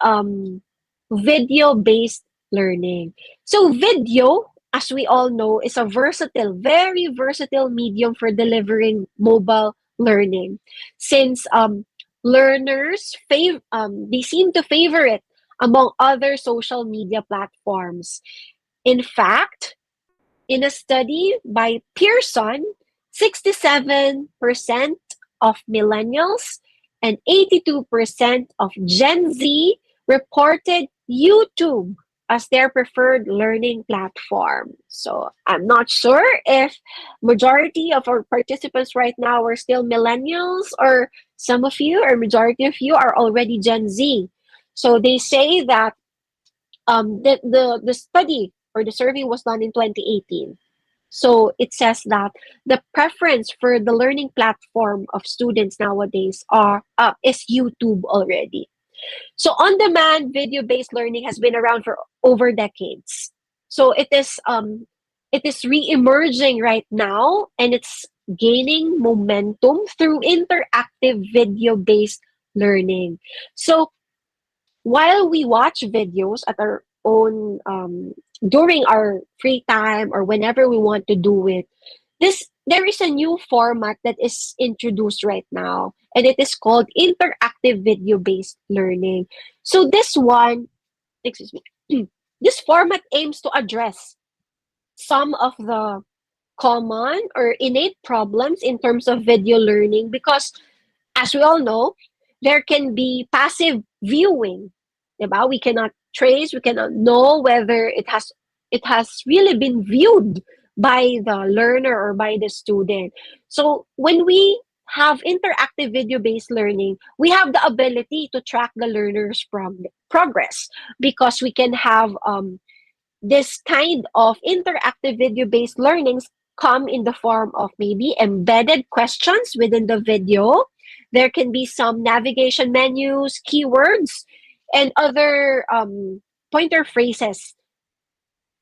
video-based learning. So video, as we all know, is a very versatile medium for delivering mobile learning. Since learners they seem to favor it among other social media platforms. In fact, in a study by Pearson, 67% of millennials and 82% of Gen Z reported YouTube as their preferred learning platform. So I'm not sure if majority of our participants right now are still millennials, or some of you or majority of you are already Gen Z. So they say that the study or the survey was done in 2018. So it says that the preference for the learning platform of students nowadays is YouTube already. So on-demand video-based learning has been around for over decades. So it is re-emerging right now, and it's gaining momentum through interactive video-based learning. So while we watch videos at our own during our free time or whenever we want to do it, there is a new format that is introduced right now, and it is called interactive video-based learning. So this format aims to address some of the common or innate problems in terms of video learning, because as we all know, there can be passive viewing. Diba? We cannot trace, we cannot know whether it has really been viewed by the learner or by the student. So when we have interactive video-based learning, we have the ability to track the learner's progress, because we can have this kind of interactive video-based learnings come in the form of maybe embedded questions within the video. There can be some navigation menus, keywords, and other pointer phrases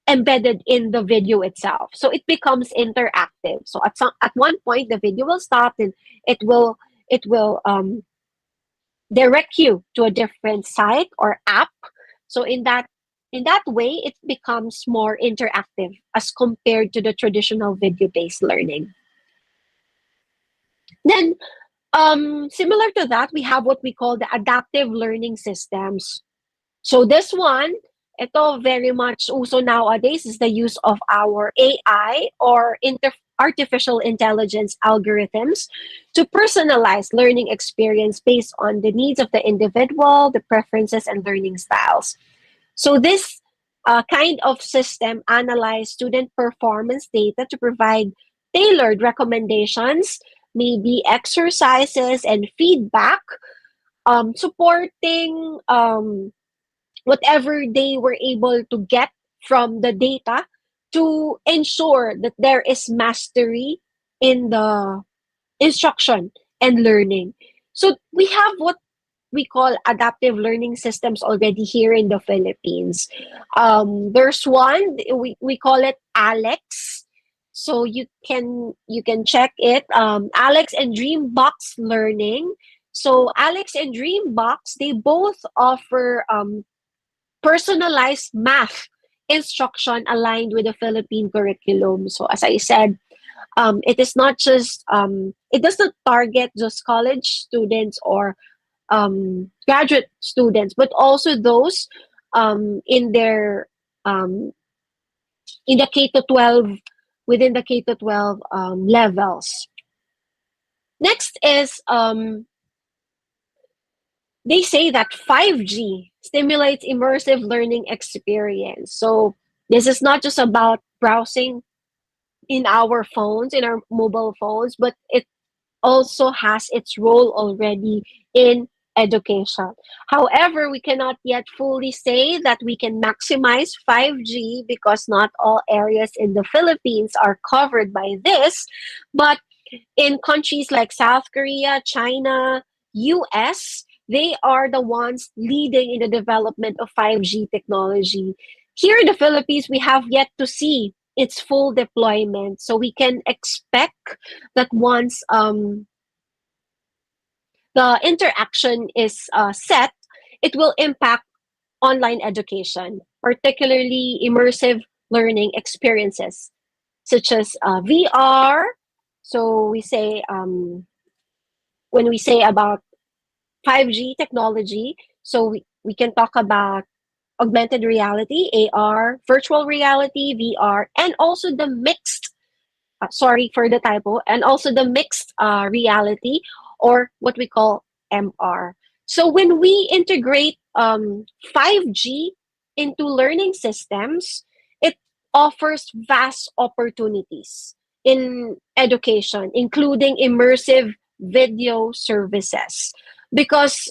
embedded in the video itself. So it becomes interactive. So at one point, the video will stop and it will direct you to a different site or app. So in that way, it becomes more interactive as compared to the traditional video-based learning. Then, similar to that, we have what we call the adaptive learning systems. So this one, ito very much also nowadays, is the use of our AI or artificial intelligence algorithms to personalize learning experience based on the needs of the individual, the preferences, and learning styles. So this kind of system analyze student performance data to provide tailored recommendations, maybe exercises and feedback, supporting whatever they were able to get from the data to ensure that there is mastery in the instruction and learning. So we have what we call adaptive learning systems already here in the Philippines. There's one, we call it Alex. So you can check it, Alex and Dreambox Learning. So Alex and Dreambox, they both offer personalized math instruction aligned with the Philippine curriculum. So as I said, It is not just it does not target just college students or graduate students, but also those in their in the K to 12 within the K to 12 levels. Next is they say that 5G stimulates immersive learning experience. So this is not just about browsing in our phones, in our mobile phones, but it also has its role already in education. However, we cannot yet fully say that we can maximize 5G because not all areas in the Philippines are covered by this. But in countries like South Korea, China, US, they are the ones leading in the development of 5G technology. Here in the Philippines, we have yet to see its full deployment. So we can expect that once the interaction is set, it will impact online education, particularly immersive learning experiences, such as VR. So we say when we say about 5G technology, so we can talk about augmented reality, AR, virtual reality, VR, and also the mixed, sorry for the typo, and also the mixed reality, or what we call MR. So when we integrate 5G into learning systems, it offers vast opportunities in education, including immersive video services. Because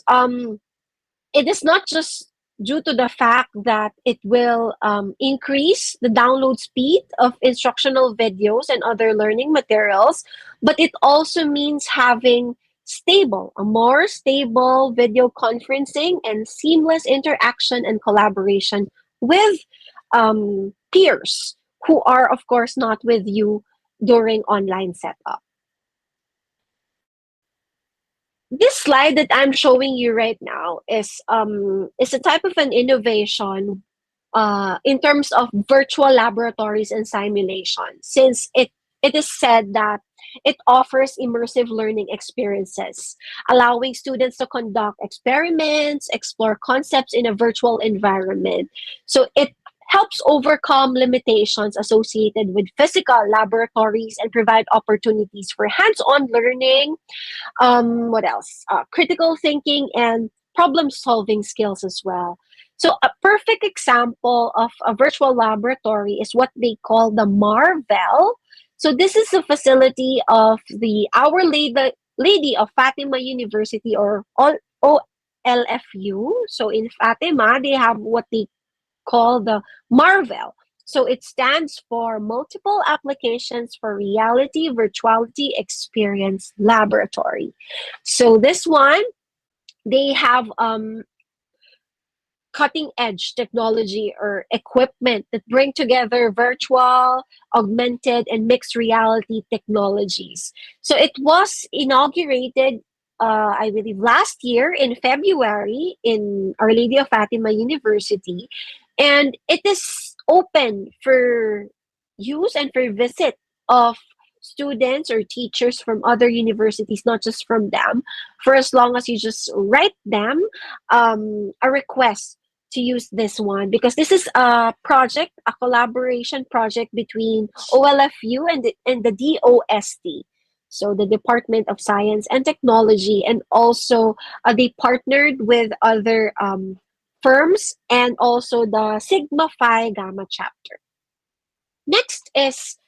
it is not just due to the fact that it will increase the download speed of instructional videos and other learning materials, but it also means having a more stable video conferencing and seamless interaction and collaboration with peers who are, of course, not with you during online setup. This slide that I'm showing you right now is a type of an innovation in terms of virtual laboratories and simulation, since it is said that it offers immersive learning experiences, allowing students to conduct experiments, explore concepts in a virtual environment. So it helps overcome limitations associated with physical laboratories and provide opportunities for hands-on learning. What else? Critical thinking and problem solving skills as well. So a perfect example of a virtual laboratory is what they call the Marvel. So this is a facility of the Our Lady of Fatima University, or OLFU. So in Fatima, they have what they call the Marvel. So it stands for Multiple Applications for Reality Virtuality Experience Laboratory. So this one, they have cutting edge technology or equipment that bring together virtual, augmented, and mixed reality technologies. So it was inaugurated, I believe, last year in February in Our Lady of Fatima University, and it is open for use and for visit of students or teachers from other universities, not just from them, for as long as you just write them a request to use this one, because this is a project, a collaboration project between OLFU and the DOST. So the Department of Science and Technology, and also they partnered with other firms and also the Sigma Phi Gamma chapter. Next is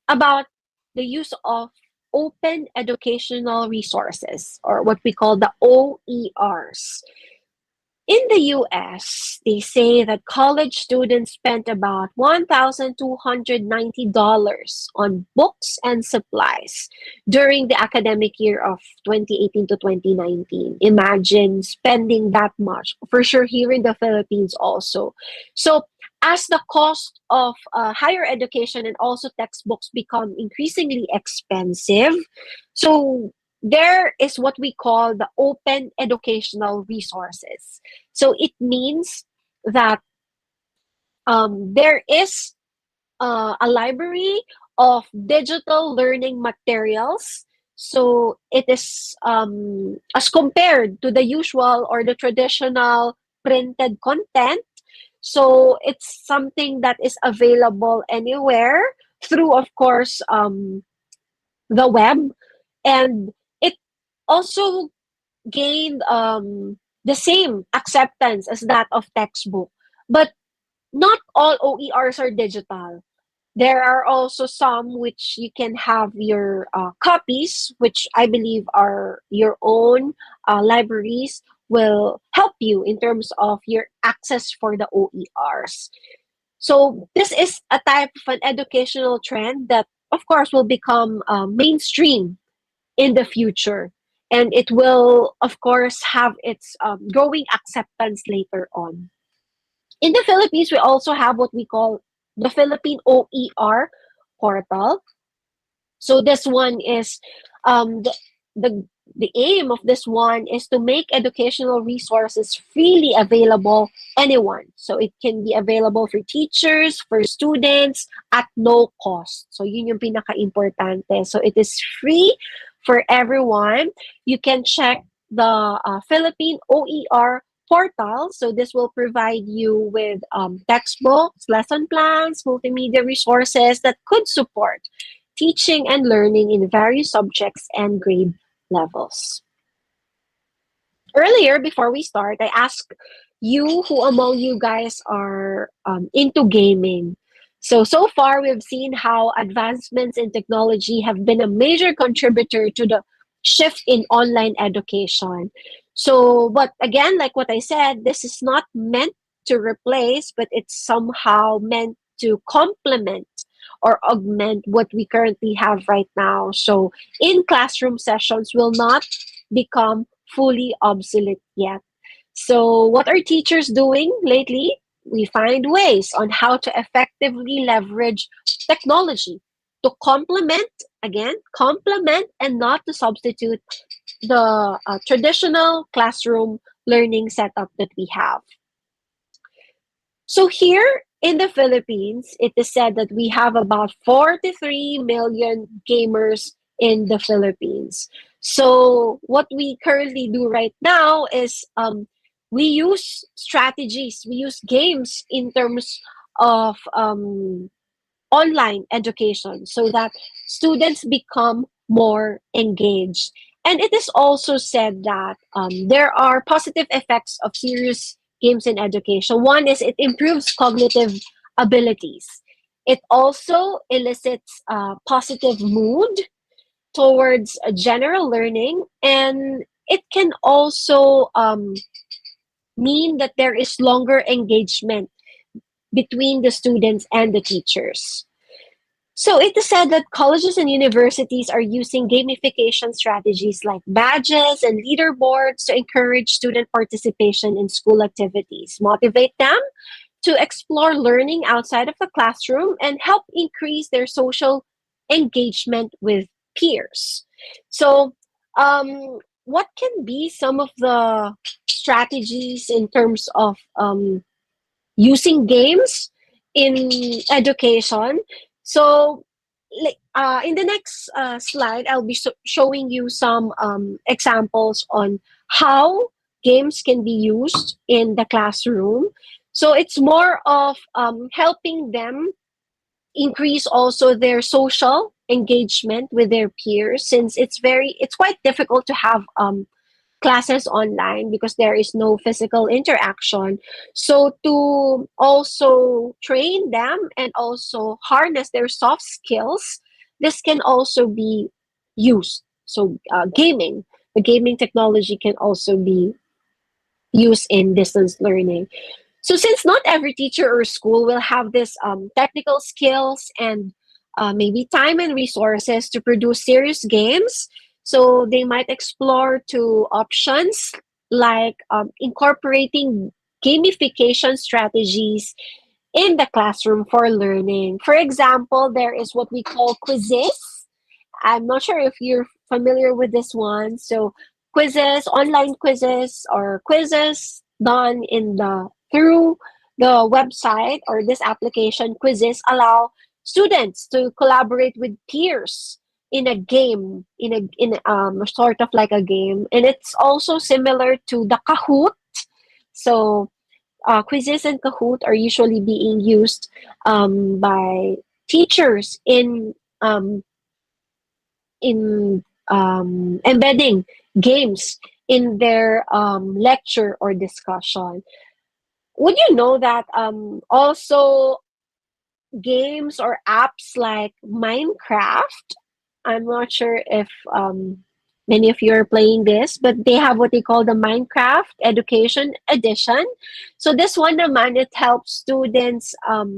about the use of open educational resources, or what we call the OERs. In the US, they say that college students spent about $1,290 on books and supplies during the academic year of 2018 to 2019. Imagine spending that much, for sure, here in the Philippines also. So as the cost of higher education and also textbooks become increasingly expensive, so there is what we call the open educational resources. So it means that there is a library of digital learning materials. So it is as compared to the usual or the traditional printed content. So it's something that is available anywhere through, of course, the web. And it also gained the same acceptance as that of textbook. But not all OERs are digital. There are also some which you can have your copies, which I believe are your own libraries, will help you in terms of your access for the OERs. So this is a type of an educational trend that, of course, will become mainstream in the future. And it will, of course, have its growing acceptance later on. In the Philippines, we also have what we call the Philippine OER portal. So this one is the the aim of this one is to make educational resources freely available anyone. So it can be available for teachers, for students at no cost. So yun yung pinaka-importante. So it is free for everyone. You can check the Philippine OER portal. So this will provide you with textbooks, lesson plans, multimedia resources that could support teaching and learning in various subjects and grade levels. Earlier, before we start, I asked you who among you guys are into gaming. So far, we've seen how advancements in technology have been a major contributor to the shift in online education. So, but again, like what I said, this is not meant to replace, but it's somehow meant to complement or augment what we currently have right now. So in classroom sessions will not become fully obsolete yet. So what are teachers doing lately? We find ways on how to effectively leverage technology to complement, again, complement and not to substitute the traditional classroom learning setup that we have. So here in the Philippines, it is said that we have about 43 million gamers in the Philippines. So what we currently do right now is we use strategies, we use games in terms of online education so that students become more engaged. And it is also said that there are positive effects of serious games in education. One is it improves cognitive abilities. It also elicits positive mood towards general learning, and it can also mean that there is longer engagement between the students and the teachers. So it is said that colleges and universities are using gamification strategies like badges and leaderboards to encourage student participation in school activities, motivate them to explore learning outside of the classroom, and help increase their social engagement with peers. So what can be some of the strategies in terms of using games in education? So, in the next slide, I'll be showing you some examples on how games can be used in the classroom. So it's more of helping them increase also their social engagement with their peers, since it's quite difficult to have classes online because there is no physical interaction. So to also train them and also harness their soft skills, this can also be used. So the gaming technology can also be used in distance learning. So since not every teacher or school will have this technical skills and maybe time and resources to produce serious games, so they might explore two options like incorporating gamification strategies in the classroom for learning. For example, there is what we call quizzes. I'm not sure if you're familiar with this one. So quizzes, online quizzes, or quizzes done through the website or this application, quizzes allow students to collaborate with peers in a game, in sort of like a game, and it's also similar to the Kahoot. So quizzes and Kahoot are usually being used by teachers um, in embedding games in their lecture or discussion. Would you know that also games or apps like Minecraft? I'm not sure if many of you are playing this, but they have what they call the Minecraft Education Edition. So this one naman, it helps students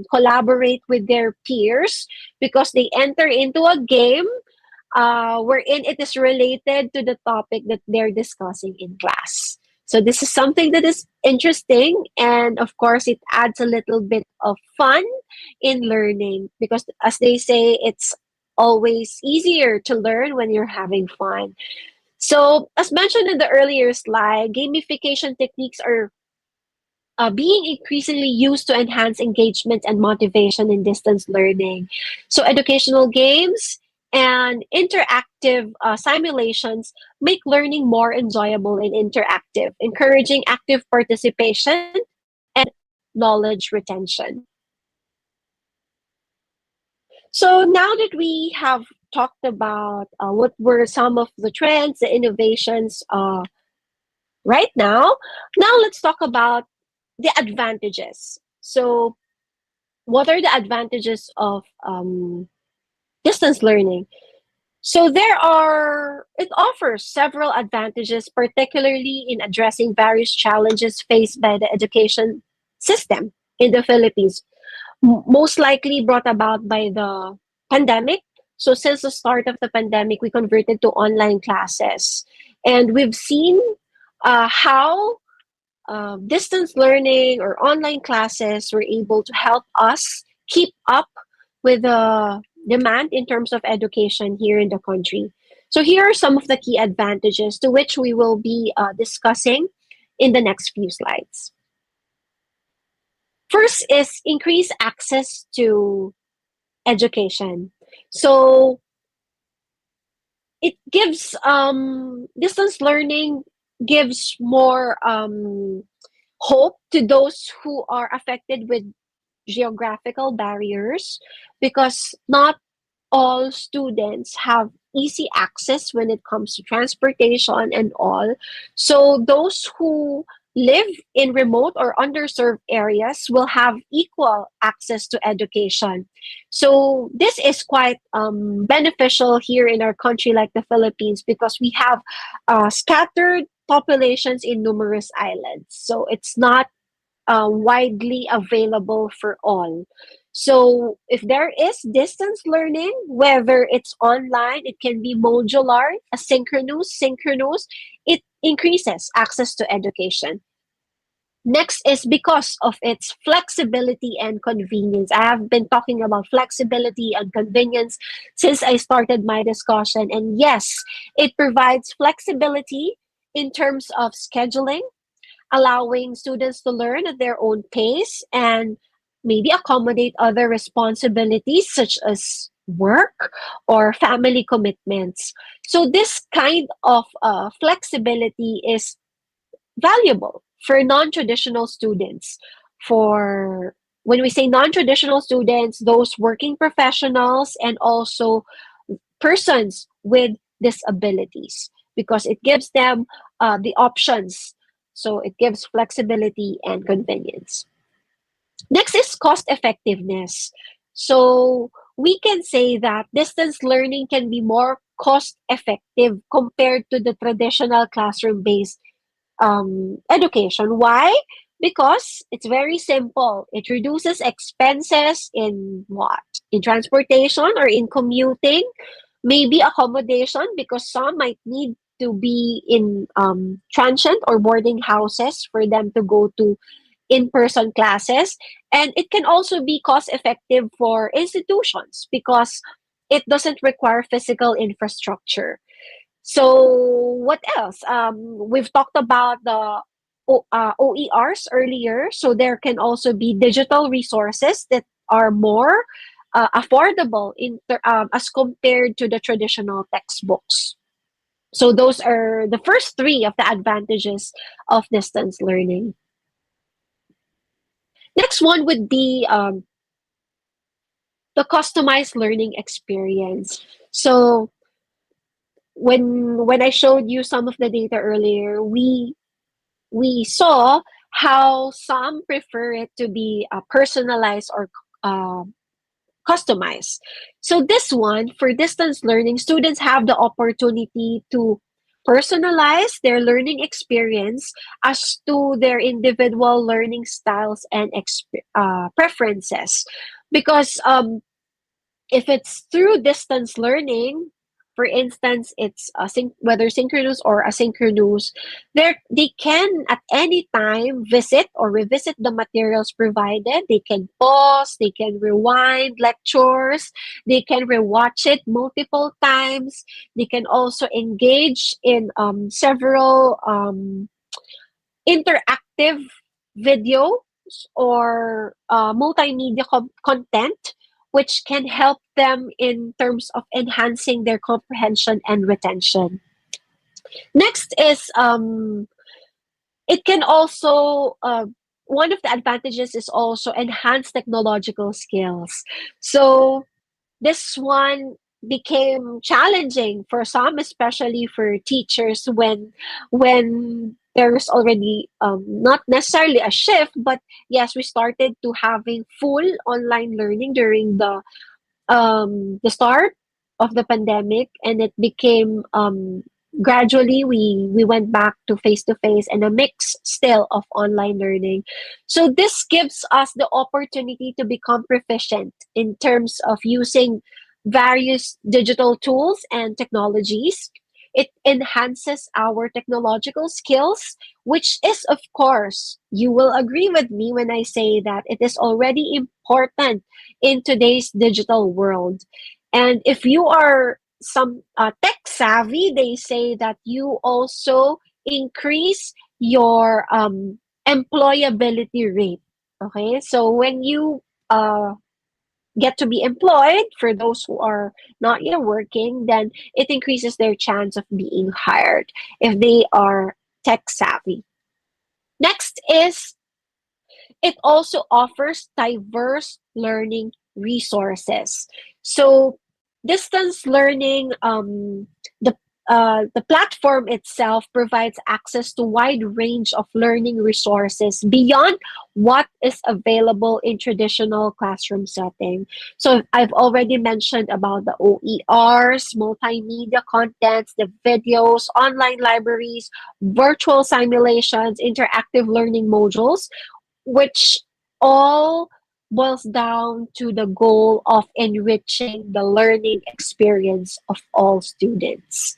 collaborate with their peers because they enter into a game wherein it is related to the topic that they're discussing in class. So this is something that is interesting, and of course, it adds a little bit of fun in learning because, as they say, it's always easier to learn when you're having fun. So, as mentioned in the earlier slide, gamification techniques are being increasingly used to enhance engagement and motivation in distance learning. So, educational games and interactive simulations make learning more enjoyable and interactive, encouraging active participation and knowledge retention. So, now that we have talked about what were some of the trends, the innovations right now let's talk about the advantages. So, what are the advantages of distance learning? So it offers several advantages, particularly in addressing various challenges faced by the education system in the Philippines, most likely brought about by the pandemic. So since the start of the pandemic, we converted to online classes. And we've seen how distance learning or online classes were able to help us keep up with the demand in terms of education here in the country. So here are some of the key advantages to which we will be discussing in the next few slides. First is increased access to education. So it gives distance learning gives more hope to those who are affected with geographical barriers because not all students have easy access when it comes to transportation and all. So those who live in remote or underserved areas will have equal access to education. So this is quite beneficial here in our country like the Philippines because we have scattered populations in numerous islands. So it's not widely available for all. So if there is distance learning, whether it's online, it can be modular, asynchronous, synchronous, it increases access to education. Next is because of its flexibility and convenience. I have been talking about flexibility and convenience since I started my discussion. And yes, it provides flexibility in terms of scheduling, allowing students to learn at their own pace and maybe accommodate other responsibilities such as work or family commitments. So this kind of flexibility is valuable for non-traditional students. For when we say non-traditional students, those working professionals and also persons with disabilities, because it gives them the options. So it gives flexibility and convenience. Next is cost effectiveness. So we can say that distance learning can be more cost effective compared to the traditional classroom based education. Why? Because it's very simple. It reduces expenses in what? In transportation or in commuting, maybe accommodation, because some might need to be in transient or boarding houses for them to go to in-person classes. And it can also be cost effective for institutions because it doesn't require physical infrastructure. So what else? We've talked about the OERs earlier. So there can also be digital resources that are more affordable as compared to the traditional textbooks. So those are the first three of the advantages of distance learning. Next one would be the customized learning experience. So when I showed you some of the data earlier, we saw how some prefer it to be personalized or uh, customized. So this one, for distance learning, students have the opportunity to personalize their learning experience as to their individual learning styles and preferences. Because if it's through distance learning, for instance, it's whether synchronous or asynchronous, they can at any time visit or revisit the materials provided. They can pause, they can rewind lectures, they can rewatch it multiple times. They can also engage in several interactive videos or multimedia content, which can help them in terms of enhancing their comprehension and retention. Next is it can also one of the advantages is also enhance technological skills. So this one became challenging for some, especially for teachers, when there's already not necessarily a shift, but yes, we started to having full online learning during the start of the pandemic, and it became gradually we went back to face and a mix still of online learning. So this gives us the opportunity to become proficient in terms of using various digital tools and technologies. It enhances our technological skills, which is, of course, you will agree with me when I say that it is already important in today's digital world. And if you are some tech savvy, they say that you also increase your employability rate. Okay, so when you get to be employed, for those who are not yet working, then it increases their chance of being hired if they are tech savvy. Next is it also offers diverse learning resources. So distance learning, the platform itself provides access to wide range of learning resources beyond what is available in traditional classroom setting. So I've already mentioned about the OERs, multimedia contents, the videos, online libraries, virtual simulations, interactive learning modules, which all boils down to the goal of enriching the learning experience of all students.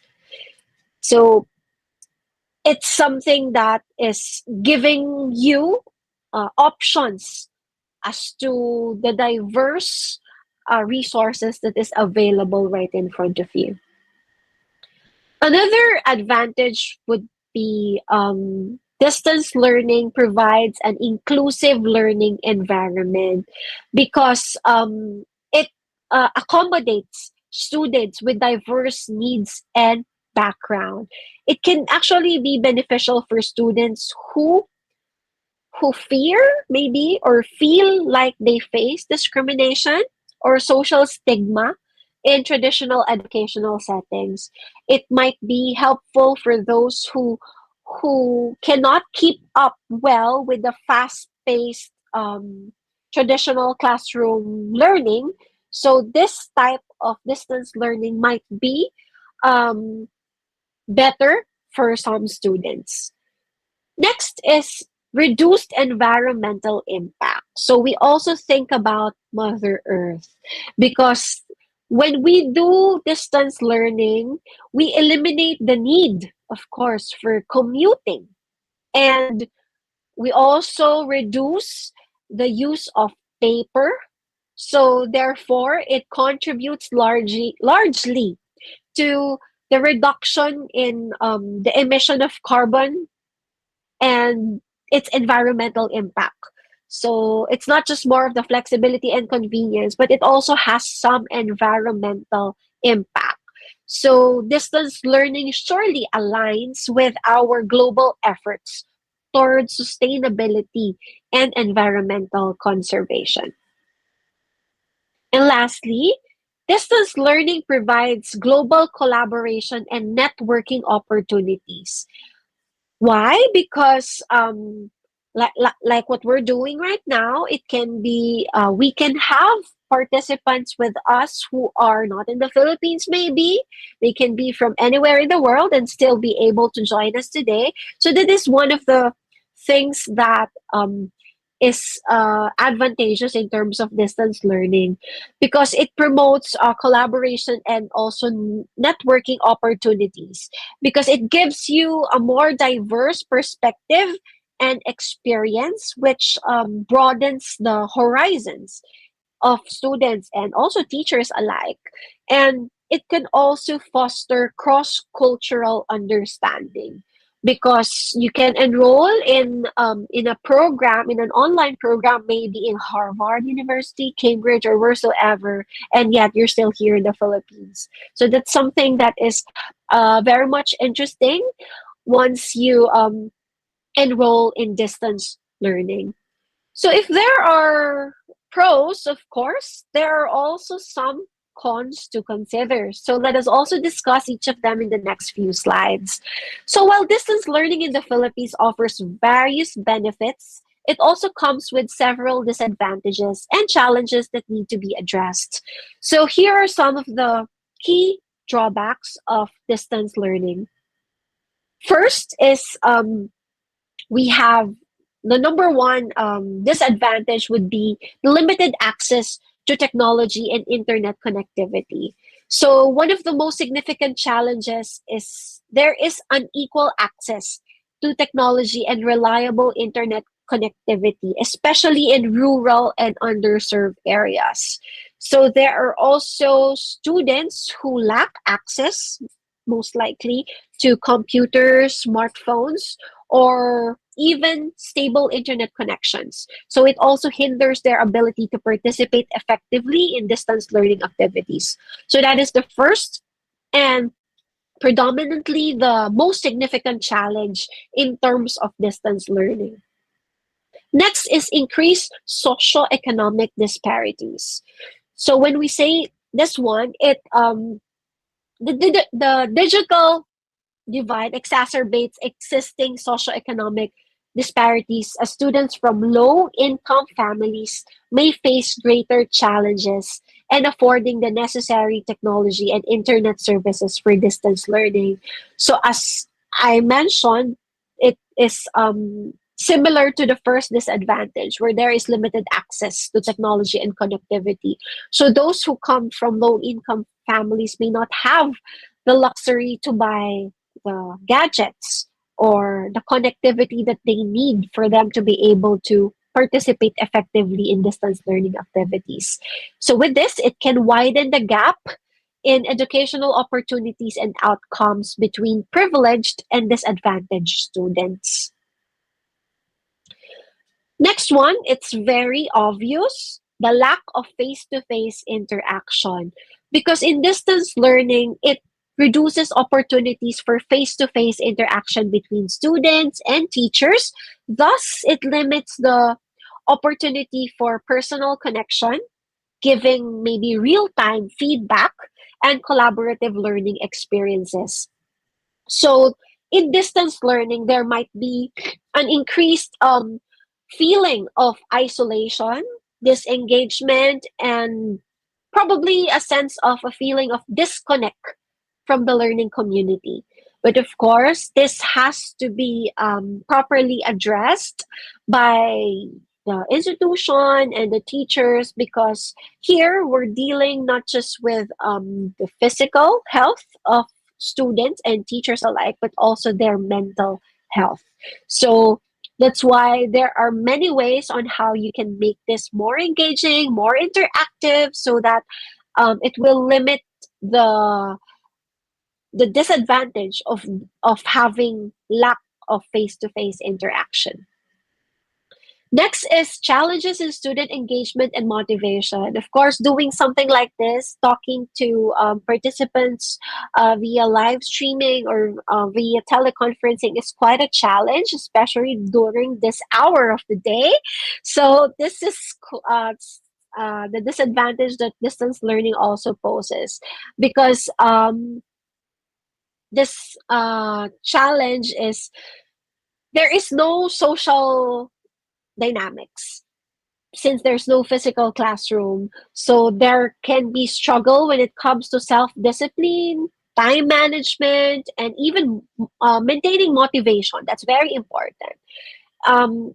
So it's something that is giving you options as to the diverse resources that is available right in front of you. Another advantage would be distance learning provides an inclusive learning environment because it accommodates students with diverse needs and background. It can actually be beneficial for students who fear maybe or feel like they face discrimination or social stigma in traditional educational settings. It might be helpful for those who cannot keep up well with the fast-paced traditional classroom learning. So this type of distance learning might be better for some students. Next is reduced environmental impact. So we also think about Mother Earth because when we do distance learning, we eliminate the need, of course, for commuting. And we also reduce the use of paper. So therefore, it contributes largely to the reduction in the emission of carbon and its environmental impact. So it's not just more of the flexibility and convenience, but it also has some environmental impact. So distance learning surely aligns with our global efforts towards sustainability and environmental conservation. And lastly, distance learning provides global collaboration and networking opportunities. Why? Because like what we're doing right now, it can be we can have participants with us who are not in the Philippines. Maybe they can be from anywhere in the world and still be able to join us today. So that is one of the things that is advantageous in terms of distance learning, because it promotes collaboration and also networking opportunities, because it gives you a more diverse perspective and experience, which broadens the horizons of students and also teachers alike. And it can also foster cross cultural understanding, because you can enroll in a program, in an online program, maybe in Harvard University, Cambridge, or wheresoever, and yet you're still here in the Philippines. So that's something that is very much interesting once you enroll in distance learning. So if there are pros, of course, there are also some cons to consider. So let us also discuss each of them in the next few slides. So while distance learning in the Philippines offers various benefits, it also comes with several disadvantages and challenges that need to be addressed. So here are some of the key drawbacks of distance learning. First is we have the number one disadvantage would be the limited access to technology and internet connectivity. So one of the most significant challenges is there is unequal access to technology and reliable internet connectivity, especially in rural and underserved areas. So there are also students who lack access, most likely, to computers, smartphones, or even stable internet connections. So it also hinders their ability to participate effectively in distance learning activities. So that is the first and predominantly the most significant challenge in terms of distance learning. Next is increased socioeconomic disparities. So when we say this one, the digital divide exacerbates existing socioeconomic disparities, as students from low income families may face greater challenges in affording the necessary technology and internet services for distance learning. So, as I mentioned, it is similar to the first disadvantage, where there is limited access to technology and connectivity. So, those who come from low income families may not have the luxury to buy the gadgets or the connectivity that they need for them to be able to participate effectively in distance learning activities. So with this, it can widen the gap in educational opportunities and outcomes between privileged and disadvantaged students. Next one, it's very obvious, the lack of face-to-face interaction. Because in distance learning, it reduces opportunities for face-to-face interaction between students and teachers. Thus, it limits the opportunity for personal connection, giving maybe real-time feedback and collaborative learning experiences. So, in distance learning, there might be an increased feeling of isolation, disengagement, and probably a sense of a feeling of disconnect from the learning community. But of course, this has to be properly addressed by the institution and the teachers, because here we're dealing not just with the physical health of students and teachers alike, but also their mental health. So that's why there are many ways on how you can make this more engaging, more interactive, so that it will limit the disadvantage of having lack of face-to-face interaction. Next is challenges in student engagement and motivation. Of course, doing something like this, talking to participants via live streaming or via teleconferencing is quite a challenge, especially during this hour of the day. So this is the disadvantage that distance learning also poses, because this challenge is there is no social dynamics since there's no physical classroom. So there can be struggle when it comes to self-discipline, time management, and even maintaining motivation. That's very important.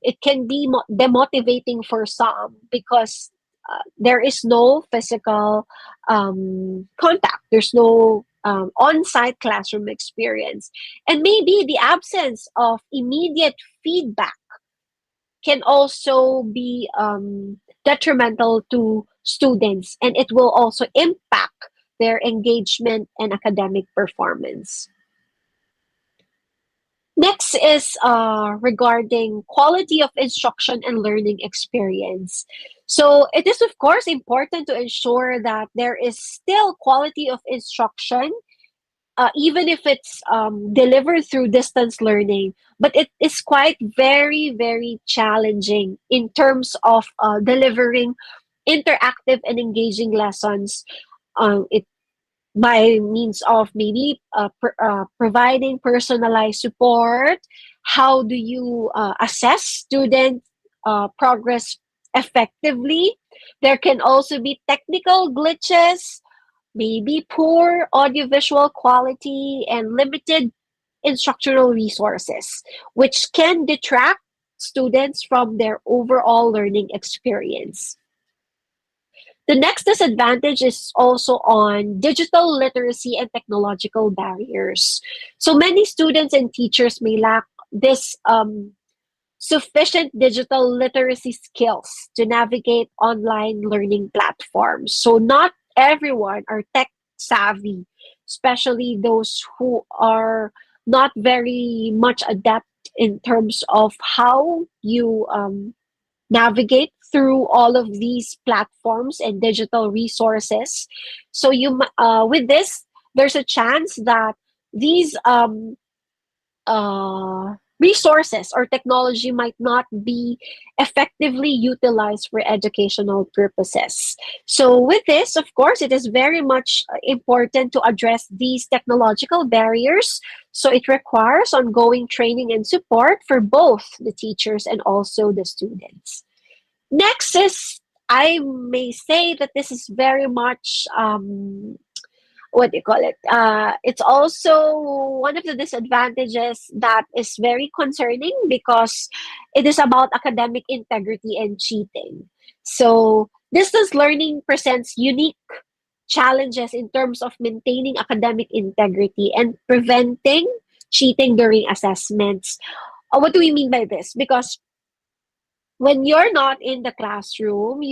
It can be demotivating for some because there is no physical contact. There's no on-site classroom experience. And maybe the absence of immediate feedback can also be detrimental to students, and it will also impact their engagement and academic performance. Next is regarding quality of instruction and learning experience. So it is of course important to ensure that there is still quality of instruction, even if it's delivered through distance learning. But it is quite very, very challenging in terms of delivering interactive and engaging lessons. It by means of maybe providing personalized support. How do you assess student progress effectively? There can also be technical glitches, maybe poor audiovisual quality, and limited instructional resources, which can detract students from their overall learning experience. The next disadvantage is also on digital literacy and technological barriers. So many students and teachers may lack this sufficient digital literacy skills to navigate online learning platforms. So not everyone are tech savvy, especially those who are not very much adept in terms of how you navigate through all of these platforms and digital resources. So with this, there's a chance that these resources or technology might not be effectively utilized for educational purposes. So with this, of course, it is very much important to address these technological barriers. So it requires ongoing training and support for both the teachers and also the students. Next is, I may say that this is very much what do you call it? It's also one of the disadvantages that is very concerning because it is about academic integrity and cheating. So distance learning presents unique challenges in terms of maintaining academic integrity and preventing cheating during assessments. What do we mean by this? Because when you're not in the classroom,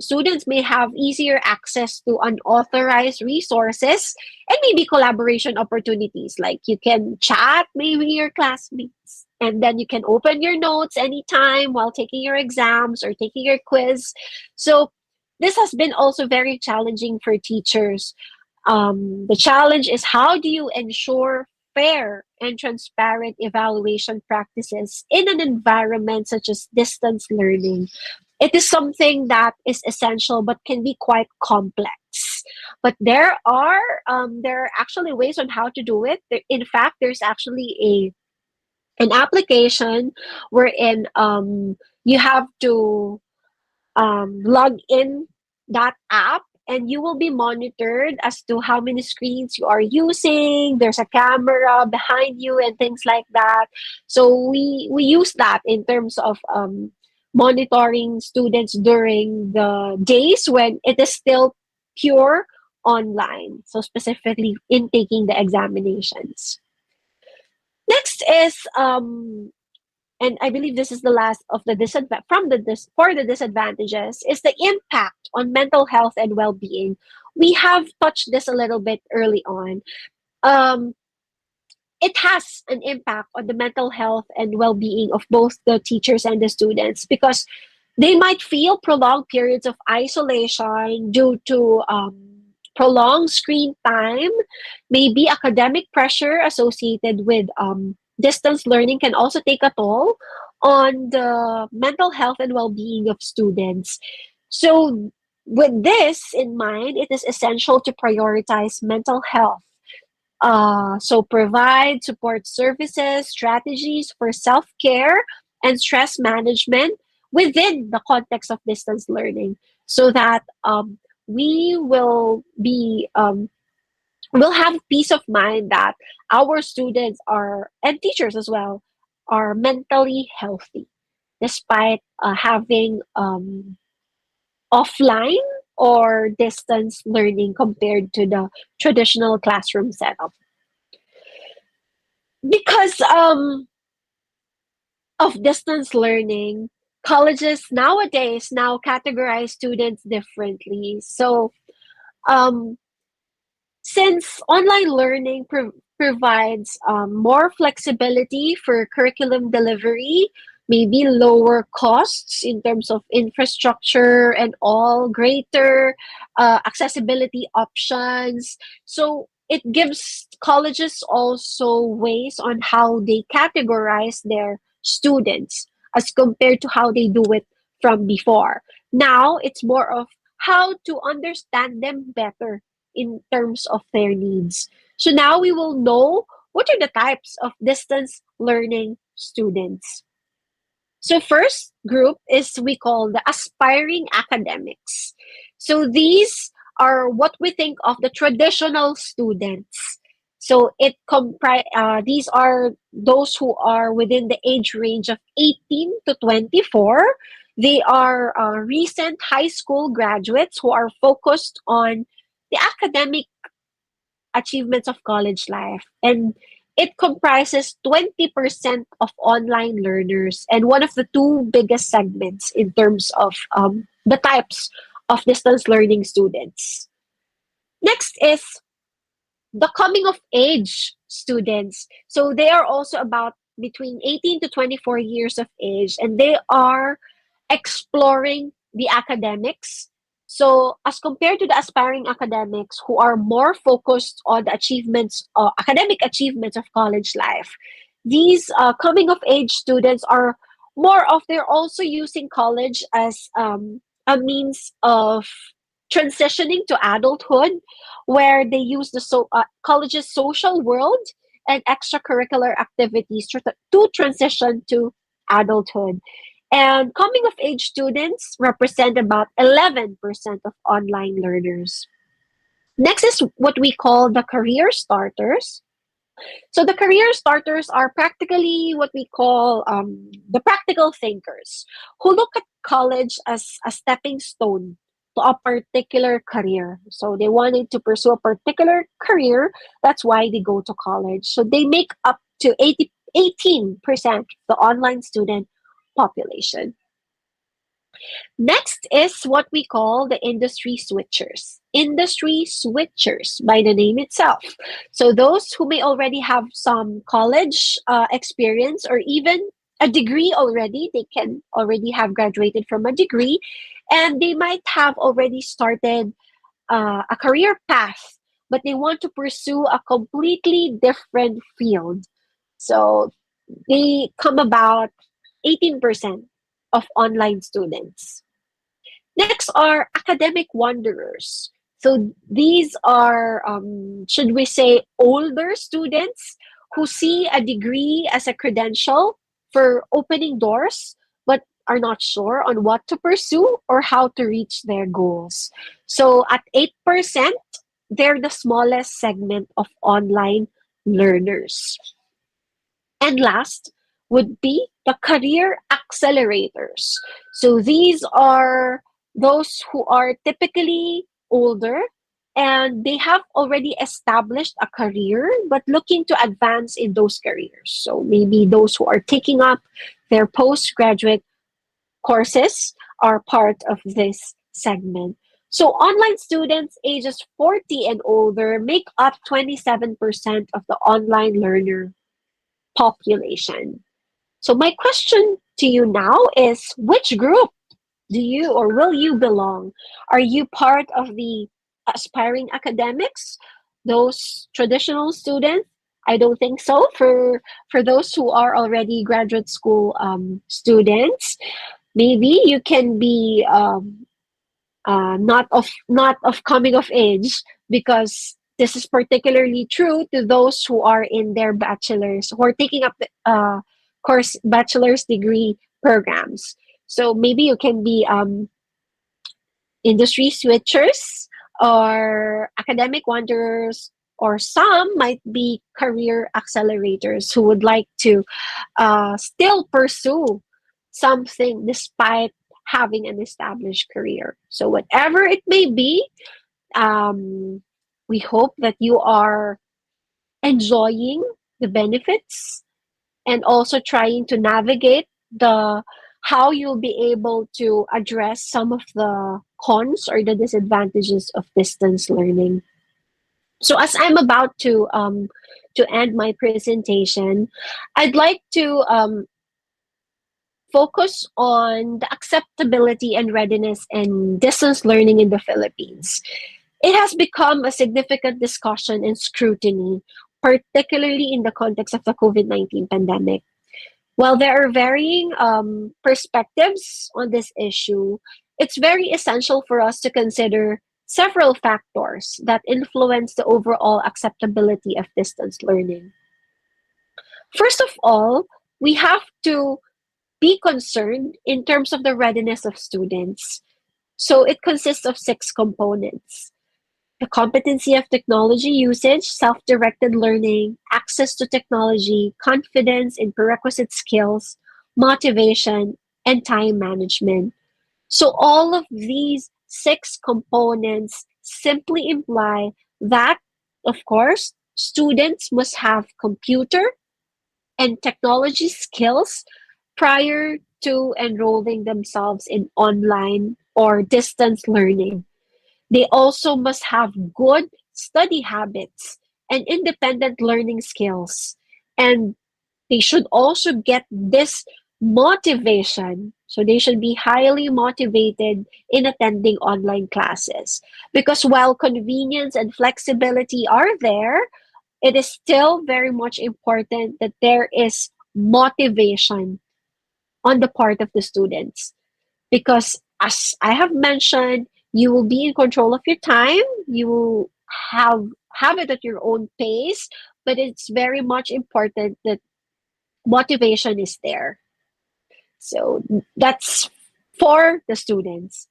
students may have easier access to unauthorized resources and maybe collaboration opportunities. Like you can chat maybe your classmates, and then you can open your notes anytime while taking your exams or taking your quiz. So this has been also very challenging for teachers. The challenge is, how do you ensure fair and transparent evaluation practices in an environment such as distance learning? It is something that is essential but can be quite complex. But there are actually ways on how to do it. In fact, there's actually an application wherein you have to log in that app, and you will be monitored as to how many screens you are using. There's a camera behind you and things like that. So we use that in terms of monitoring students during the days when it is still pure online. So specifically in taking the examinations. Next is and I believe this is the last of the disadvantages, is the impact on mental health and well-being. We have touched this a little bit early on. it has an impact on the mental health and well-being of both the teachers and the students, because they might feel prolonged periods of isolation due to prolonged screen time. Maybe academic pressure associated with distance learning can also take a toll on the mental health and well-being of students. So with this in mind, it is essential to prioritize mental health. So provide support services, strategies for self-care and stress management within the context of distance learning, so that we will have peace of mind that our students are, and teachers as well, are mentally healthy despite having offline or distance learning compared to the traditional classroom setup. Because of distance learning, colleges nowadays now categorize students differently. So um, since online learning provides more flexibility for curriculum delivery, maybe lower costs in terms of infrastructure and all, greater accessibility options. So it gives colleges also ways on how they categorize their students as compared to how they do it from before. Now it's more of how to understand them better in terms of their needs. So now we will know what are the types of distance learning students. So first group is we call the aspiring academics. So these are what we think of the traditional students. So these are those who are within the age range of 18 to 24. They are recent high school graduates who are focused on the academic achievements of college life. And it comprises 20% of online learners, and one of the two biggest segments in terms of the types of distance learning students. Next is the coming of age students. So they are also about between 18 to 24 years of age, and they are exploring the academics. So as compared to the aspiring academics who are more focused on the achievements, academic achievements of college life, these coming of age students are more of, they're also using college as a means of transitioning to adulthood, where they use the college's social world and extracurricular activities to transition to adulthood. And coming of age students represent about 11% of online learners. Next is what we call the career starters. So the career starters are practically what we call the practical thinkers, who look at college as a stepping stone to a particular career. So they wanted to pursue a particular career. That's why they go to college. So they make up to 18% of the online student population. Next is what we call the industry switchers. Industry switchers by the name itself. So those who may already have some college experience or even a degree already, they can already have graduated from a degree, and they might have already started a career path, but they want to pursue a completely different field. So they come about 18% of online students. Next are academic wanderers. So these are, should we say, older students who see a degree as a credential for opening doors, but are not sure on what to pursue or how to reach their goals. So at 8%, they're the smallest segment of online learners. And last would be the career accelerators. So these are those who are typically older and they have already established a career but looking to advance in those careers. So maybe those who are taking up their postgraduate courses are part of this segment. So online students ages 40 and older make up 27% of the online learner population. So my question to you now is, which group do you or will you belong? Are you part of the aspiring academics, those traditional students? I don't think so. For those who are already graduate school students, maybe you can be not of coming of age, because this is particularly true to those who are in their bachelor's, who are taking up the course bachelor's degree programs. So maybe you can be industry switchers or academic wanderers, or some might be career accelerators who would like to still pursue something despite having an established career. So whatever it may be, we hope that you are enjoying the benefits and also trying to navigate the how you'll be able to address some of the cons or the disadvantages of distance learning. So as I'm about to end my presentation, I'd like to focus on the acceptability and readiness in distance learning in the Philippines. It has become a significant discussion and scrutiny, particularly in the context of the COVID-19 pandemic. While there are varying perspectives on this issue, it's very essential for us to consider several factors that influence the overall acceptability of distance learning. First of all, we have to be concerned in terms of the readiness of students. So it consists of 6 components: the competency of technology usage, self-directed learning, access to technology, confidence in prerequisite skills, motivation, and time management. So all of these 6 components simply imply that, of course, students must have computer and technology skills prior to enrolling themselves in online or distance learning. They also must have good study habits and independent learning skills. And they should also get this motivation. So they should be highly motivated in attending online classes. Because while convenience and flexibility are there, it is still very much important that there is motivation on the part of the students. Because as I have mentioned, you will be in control of your time. You will have it at your own pace, but it's very much important that motivation is there. So that's for the students.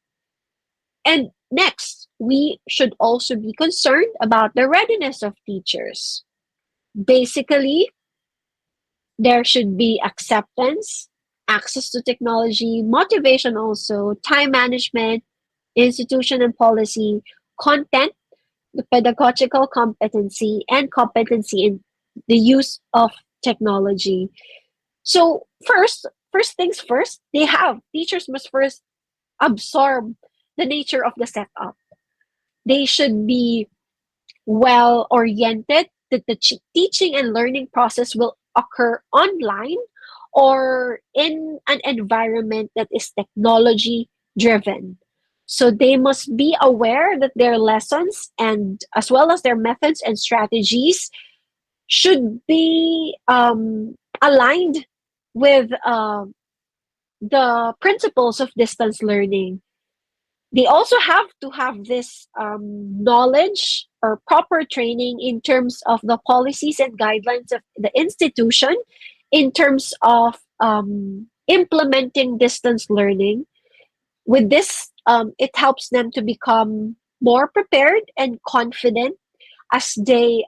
And next, we should also be concerned about the readiness of teachers. Basically, there should be acceptance, access to technology, motivation also, time management, institution and policy, content, the pedagogical competency, and competency in the use of technology. So first things first, teachers must first absorb the nature of the setup. They should be well oriented that the teaching and learning process will occur online or in an environment that is technology driven. So they must be aware that their lessons and as well as their methods and strategies should be aligned with the principles of distance learning. They also have to have this knowledge or proper training in terms of the policies and guidelines of the institution in terms of implementing distance learning. With this, it helps them to become more prepared and confident as they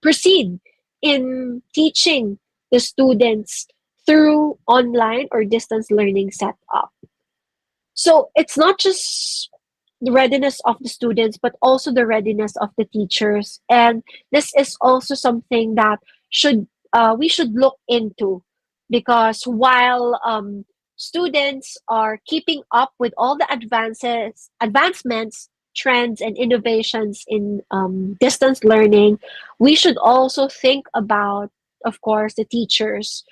proceed in teaching the students through online or distance learning setup. So it's not just the readiness of the students, but also the readiness of the teachers. And this is also something that we should look into, because while students are keeping up with all the advancements, trends, and innovations in distance learning, we should also think about, of course, the teachers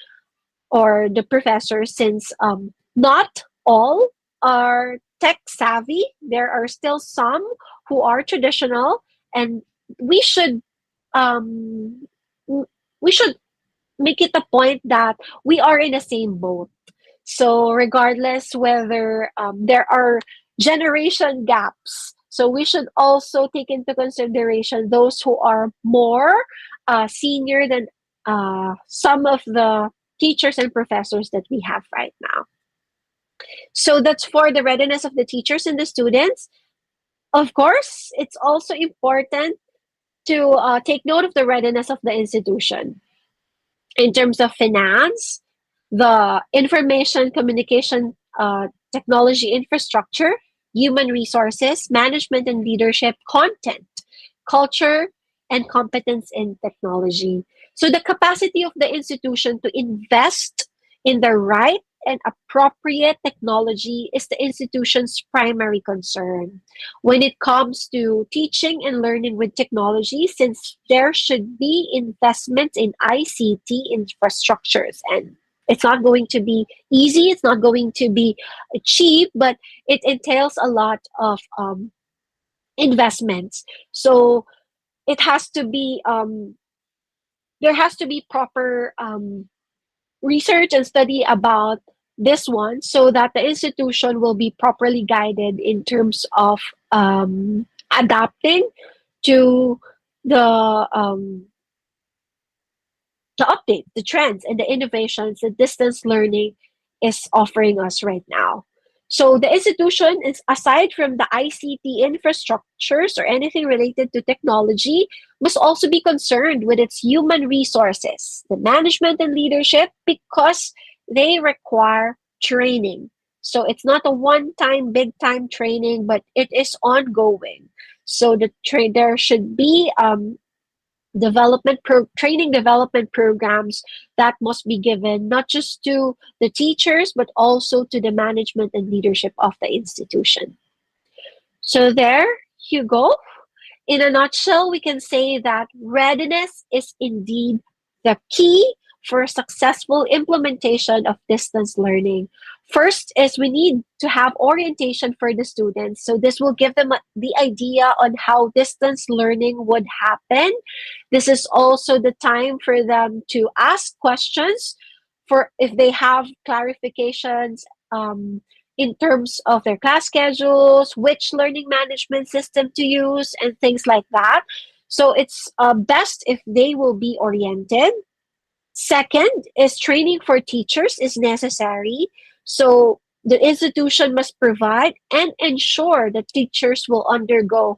or the professors, since not all are tech savvy. There are still some who are traditional, and we should um, we should make it a point that we are in the same boat. So regardless whether there are generation gaps, so we should also take into consideration those who are more senior than some of the teachers and professors that we have right now. So that's for the readiness of the teachers and the students. Of course, it's also important to take note of the readiness of the institution in terms of finance, the information communication technology infrastructure, human resources, management and leadership, content, culture, and competence in technology. So the capacity of the institution to invest in the right and appropriate technology is the institution's primary concern when it comes to teaching and learning with technology, since there should be investments in ICT infrastructures. And it's not going to be easy, it's not going to be cheap, but it entails a lot of investments. So it has to be there has to be proper research and study about this one, so that the institution will be properly guided in terms of adapting to the update, the trends, and the innovations that distance learning is offering us right now. So the institution is, aside from the ICT infrastructures or anything related to technology, must also be concerned with its human resources, the management and leadership, because they require training. So it's not a one-time, big-time training, but it is ongoing. So there should be training development programs that must be given not just to the teachers but also to the management and leadership of the institution. So there you go. In a nutshell, we can say that readiness is indeed the key for successful implementation of distance learning. First is we need to have orientation for the students. So this will give them the idea on how distance learning would happen. This is also the time for them to ask questions for if they have clarifications in terms of their class schedules, which learning management system to use, and things like that. So it's best if they will be oriented. Second is training for teachers is necessary. So the institution must provide and ensure that teachers will undergo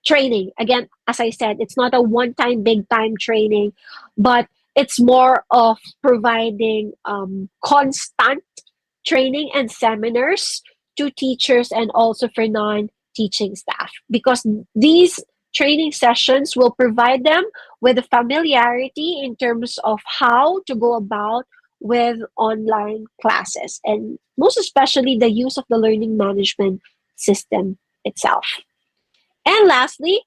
training. Again, as I said, it's not a one-time, big-time training, but it's more of providing constant training and seminars to teachers and also for non-teaching staff, because these training sessions will provide them with a familiarity in terms of how to go about with online classes, and most especially the use of the learning management system itself. And lastly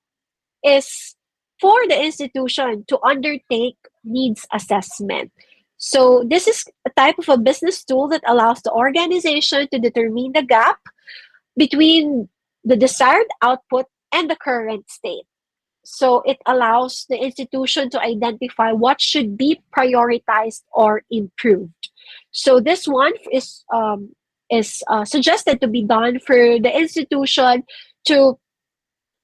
is for the institution to undertake needs assessment. So this is a type of a business tool that allows the organization to determine the gap between the desired output and the current state. So it allows the institution to identify what should be prioritized or improved. So this one is suggested to be done for the institution to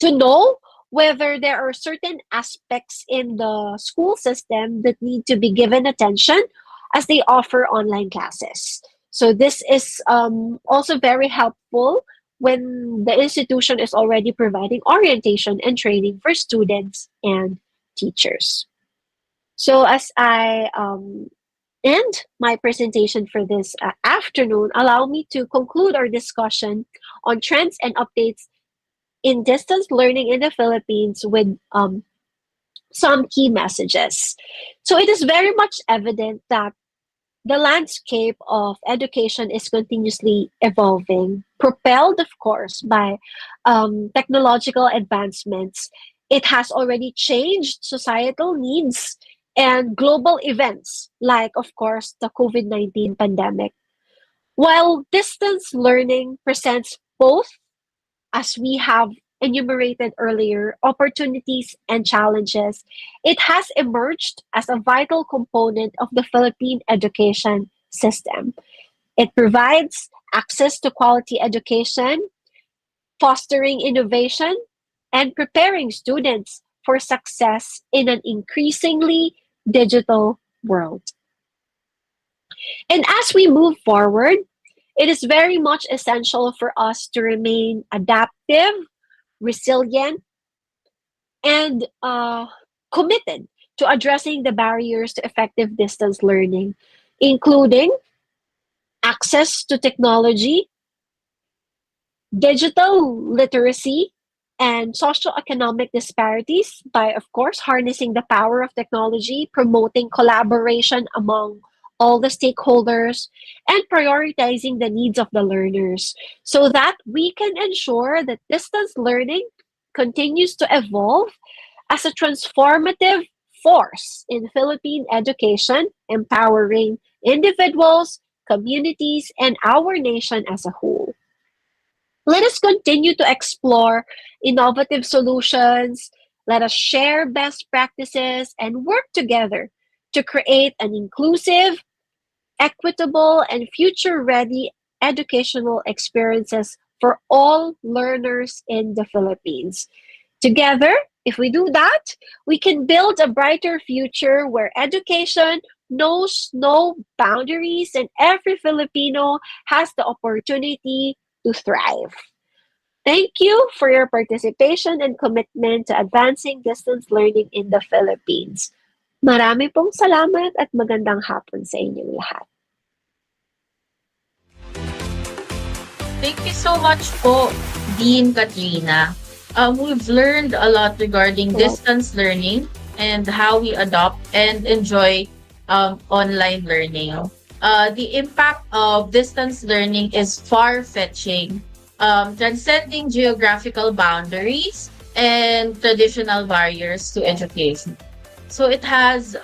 know whether there are certain aspects in the school system that need to be given attention as they offer online classes. So this is also very helpful when the institution is already providing orientation and training for students and teachers. So as I end my presentation for this afternoon, allow me to conclude our discussion on trends and updates in distance learning in the Philippines with some key messages. So it is very much evident that the landscape of education is continuously evolving, propelled, of course, by technological advancements. It has already changed societal needs and global events, like, of course, the COVID-19 pandemic. While distance learning presents both, as we have enumerated earlier, opportunities and challenges, it has emerged as a vital component of the Philippine education system. It provides access to quality education, fostering innovation, and preparing students for success in an increasingly digital world. And as we move forward, it is very much essential for us to remain adaptive, resilient, and committed to addressing the barriers to effective distance learning, including access to technology, digital literacy, and socioeconomic disparities by, of course, harnessing the power of technology, promoting collaboration among all the stakeholders, and prioritizing the needs of the learners so that we can ensure that distance learning continues to evolve as a transformative force in Philippine education, empowering individuals, communities, and our nation as a whole. Let us continue to explore innovative solutions. Let us share best practices and work together to create an inclusive, equitable, and future ready educational experiences for all learners in the Philippines. Together, if we do that, we can build a brighter future where education knows no boundaries and every Filipino has the opportunity to thrive. Thank you for your participation and commitment to advancing distance learning in the Philippines. Marami pong salamat at magandang hapon sa inyong lahat. Thank you so much po, Dean Katrina. We've learned a lot regarding distance learning and how we adopt and enjoy online learning. The impact of distance learning is far-fetching, transcending geographical boundaries and traditional barriers to education. So it has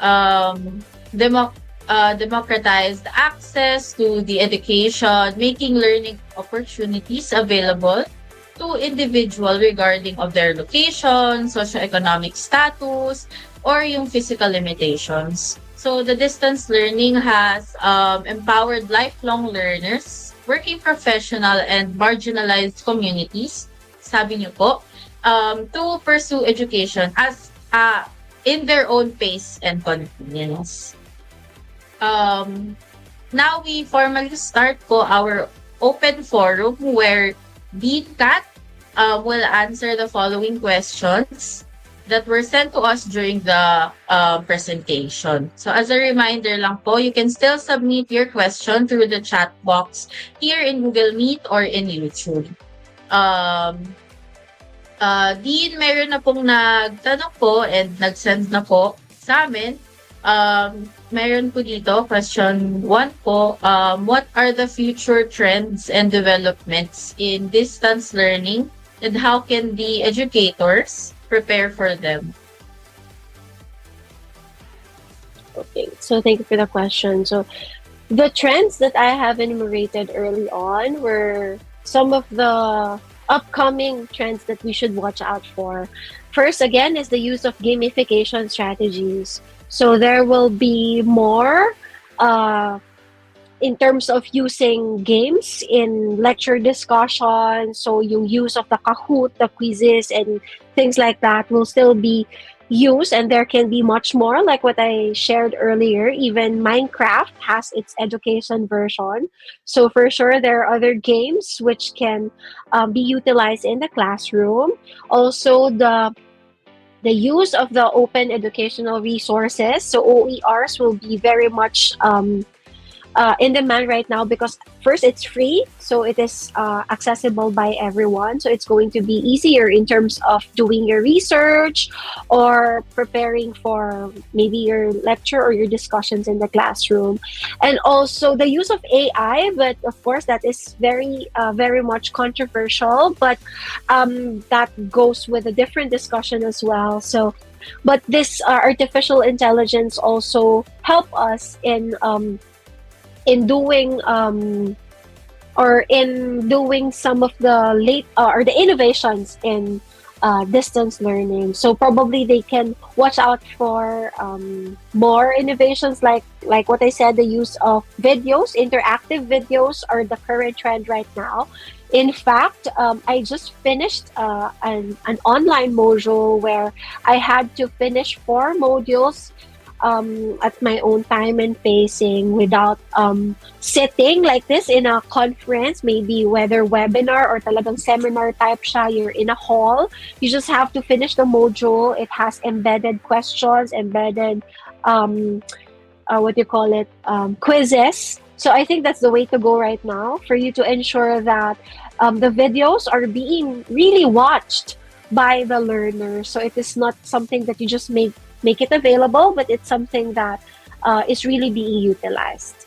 democratized access to the education, making learning opportunities available to individual regarding of their location, socioeconomic status, or yung physical limitations. So the distance learning has empowered lifelong learners, working professional and marginalized communities, sabi niyo po, to pursue education as in their own pace and convenience. Now we formally start po our open forum where Dean Kat will answer the following questions that were sent to us during the presentation. So as a reminder lang po, you can still submit your question through the chat box here in Google Meet or in YouTube. Dean, meron na pong nagtanong po and nag-send na po sa amin. Meron po dito, question 1 po, what are the future trends and developments in distance learning and how can the educators prepare for them? Okay, so thank you for the question. So the trends that I have enumerated early on were some of the upcoming trends that we should watch out for. First, again, is the use of gamification strategies. So there will be more in terms of using games in lecture discussion. So yung use of the Kahoot, the quizzes, and things like that will still be used, and there can be much more like what I shared earlier. Even Minecraft has its education version. So for sure, there are other games which can be utilized in the classroom. Also, the use of the open educational resources, so OERs, will be very much in demand right now because first it's free, so it is accessible by everyone. So it's going to be easier in terms of doing your research or preparing for maybe your lecture or your discussions in the classroom. And also the use of AI, but of course that is very much controversial, but that goes with a different discussion as well. So but this artificial intelligence also help us in doing or in doing some of the late or the innovations in distance learning. So probably they can watch out for more innovations like what I said, the use of videos, interactive videos are the current trend right now. In fact, I just finished an online module where I had to finish 4 modules at my own time and pacing without sitting like this in a conference, maybe whether webinar or talagang seminar type siya, you're in a hall. You just have to finish the module. It has embedded questions, embedded, quizzes. So I think that's the way to go right now for you to ensure that the videos are being really watched by the learner. So it is not something that you just make it available, but it's something that is really being utilized.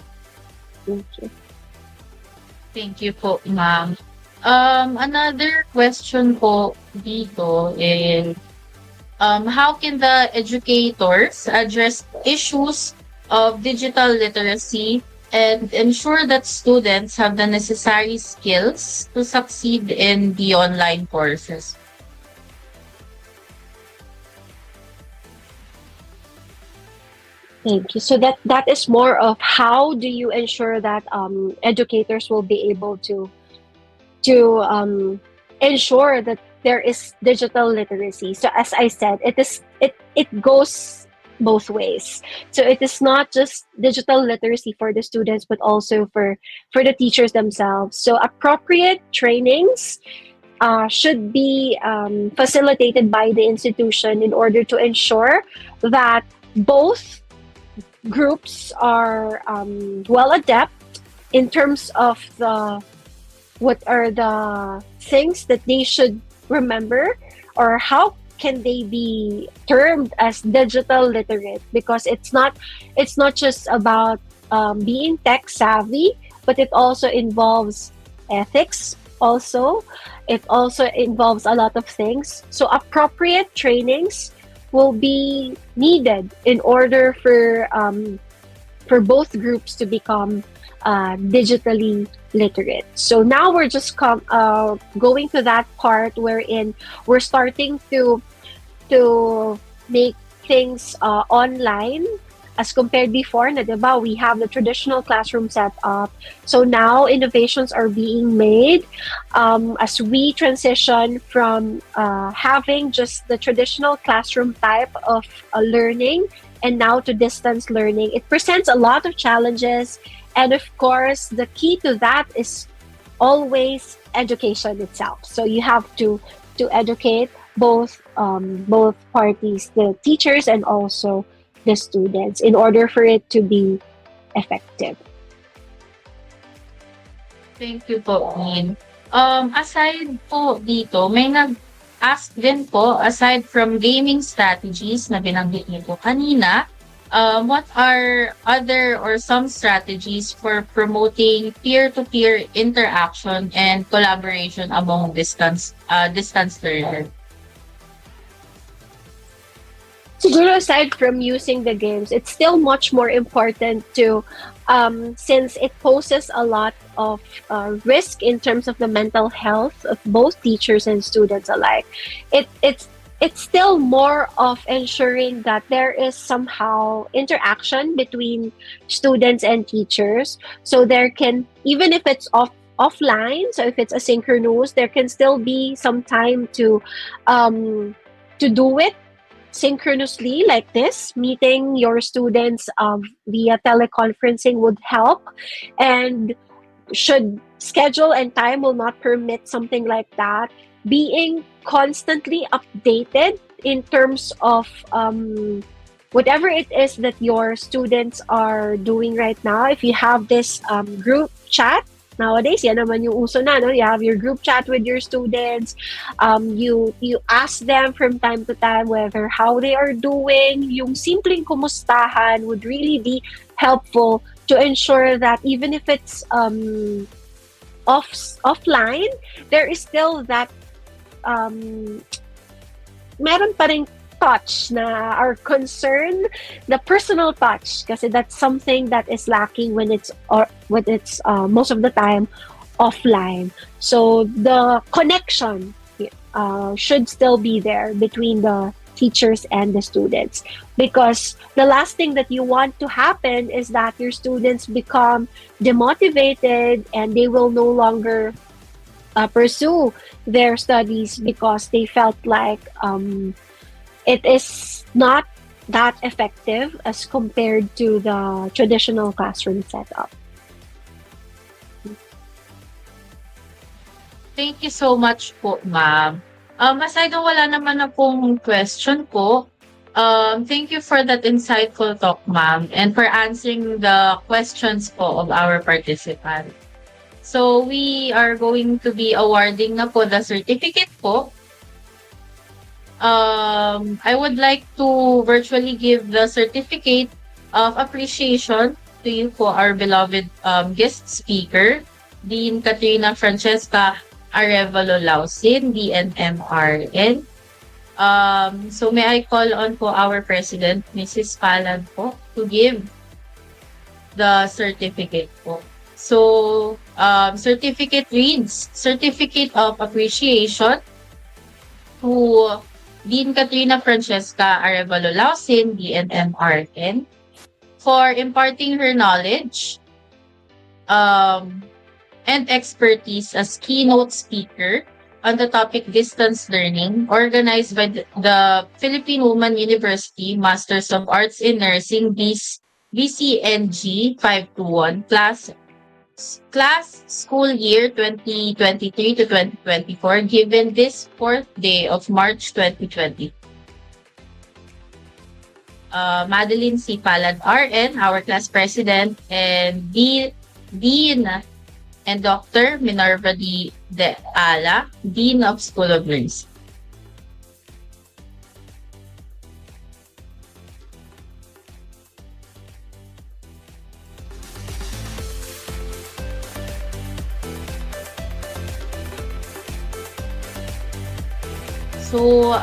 Thank you. Thank you po, ma'am. Another question po dito is, how can the educators address issues of digital literacy and ensure that students have the necessary skills to succeed in the online courses? Thank you. So that is more of how do you ensure that educators will be able to ensure that there is digital literacy. So as I said, it goes both ways. So it is not just digital literacy for the students, but also for the teachers themselves. So appropriate trainings should be facilitated by the institution in order to ensure that both groups are well adept in terms of what are the things that they should remember, or how can they be termed as digital literate, because it's not just about being tech savvy, but it also involves ethics. Also, it also involves a lot of things. So appropriate trainings will be needed in order for both groups to become digitally literate. So now we're just going to that part wherein we're starting to make things online as compared before na, diba, we have the traditional classroom setup. So now innovations are being made as we transition from having just the traditional classroom type of learning and now to distance learning. It presents a lot of challenges, and of course the key to that is always education itself. So you have to educate both parties, the teachers and also the students, in order for it to be effective. Thank you po, Min. Aside po dito, may nag-ask din po, aside from gaming strategies na binanggit niyo po kanina, what are other or some strategies for promoting peer-to-peer interaction and collaboration among distance learners? Siguro aside from using the games, it's still much more important to, since it poses a lot of risk in terms of the mental health of both teachers and students alike. It's still more of ensuring that there is somehow interaction between students and teachers. So there can, even if it's offline, so if it's asynchronous, there can still be some time to do it synchronously, like this. Meeting your students via teleconferencing would help, and should schedule and time will not permit something like that, being constantly updated in terms of whatever it is that your students are doing right now, if you have this group chat, nowadays, yan naman yung uso na, no? You have your group chat with your students. You ask them from time to time whether how they are doing. Yung simpleng kumustahan would really be helpful to ensure that even if it's offline, there is still that meron pa ring touch na or concern, the personal touch, kasi that's something that is lacking when it's most of the time offline. So the connection should still be there between the teachers and the students, because the last thing that you want to happen is that your students become demotivated and they will no longer pursue their studies because they felt like it is not that effective as compared to the traditional classroom setup. Thank you so much po, ma'am. Aside na wala naman na pong question po, thank you for that insightful talk, ma'am, and for answering the questions po of our participants. So, we are going to be awarding na po the certificate po. I would like to virtually give the certificate of appreciation to you for our beloved guest speaker, Dean Katrina Francesca Arevalo Lausin, DNMRN. So may I call on po our President, Mrs. Palad po, to give the certificate po. So, certificate reads, Certificate of Appreciation to Dean Katrina Francesca Arevalo Lausin, DNMRN, for imparting her knowledge and expertise as keynote speaker on the topic distance learning, organized by the Philippine Women University Masters of Arts in Nursing, BCNG 521 class school year 2023 to 2024, given this 4th day of March 2020. Madeline C. Palad RN, our class president, and Dean and Dr. Minerva D. De Ala, Dean of School of Nursing. So,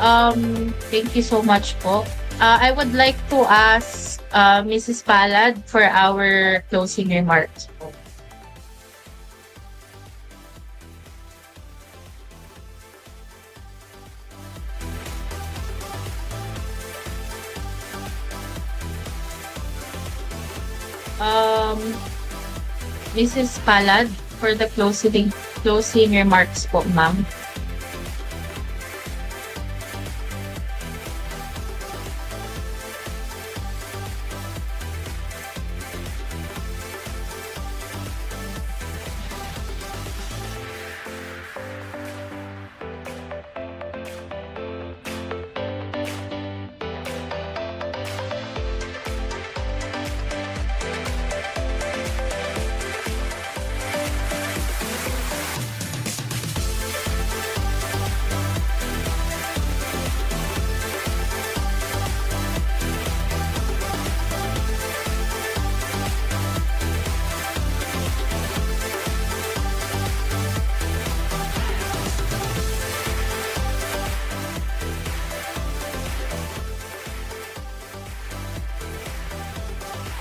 thank you so much po. I would like to ask Mrs. Palad for our closing remarks po. Mrs. Palad, for the closing remarks po, ma'am.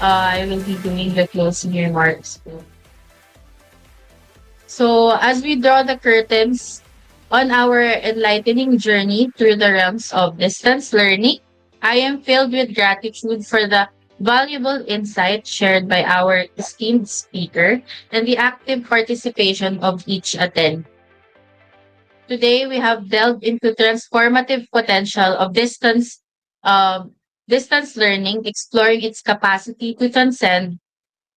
I will be doing the closing remarks. So, as we draw the curtains on our enlightening journey through the realms of distance learning, I am filled with gratitude for the valuable insight shared by our esteemed speaker and the active participation of each attendee. Today, we have delved into transformative potential of distance learning, exploring its capacity to transcend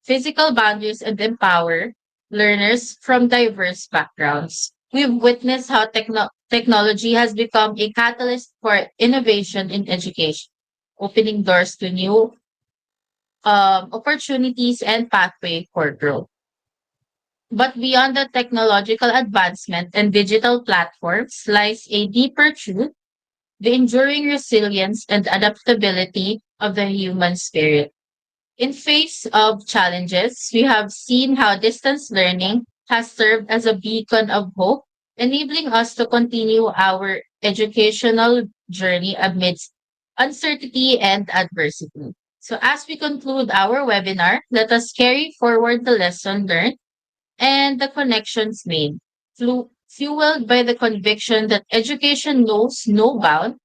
physical boundaries and empower learners from diverse backgrounds. We've witnessed how technology has become a catalyst for innovation in education, opening doors to new opportunities and pathway for growth. But beyond the technological advancement and digital platforms lies a deeper truth, the enduring resilience and adaptability of the human spirit. In face of challenges, we have seen how distance learning has served as a beacon of hope, enabling us to continue our educational journey amidst uncertainty and adversity. So as we conclude our webinar, let us carry forward the lesson learned and the connections made, fueled by the conviction that education knows no bound.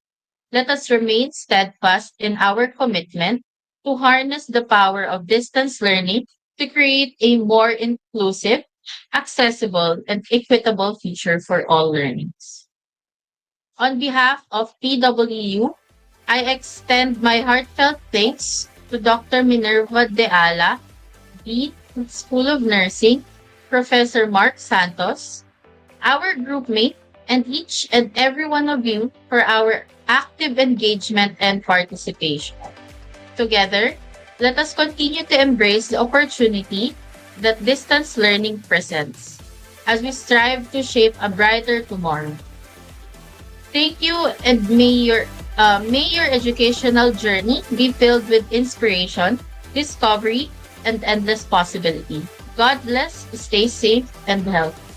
Let us remain steadfast in our commitment to harness the power of distance learning to create a more inclusive, accessible, and equitable future for all learners. On behalf of PWU, I extend my heartfelt thanks to Dr. Minerva De Ala, Dean, School of Nursing, Professor Mark Santos, our groupmate, and each and every one of you for our active engagement and participation. Together, let us continue to embrace the opportunity that distance learning presents as we strive to shape a brighter tomorrow. Thank you, and may your educational journey be filled with inspiration, discovery, and endless possibility. God bless, stay safe, and healthy.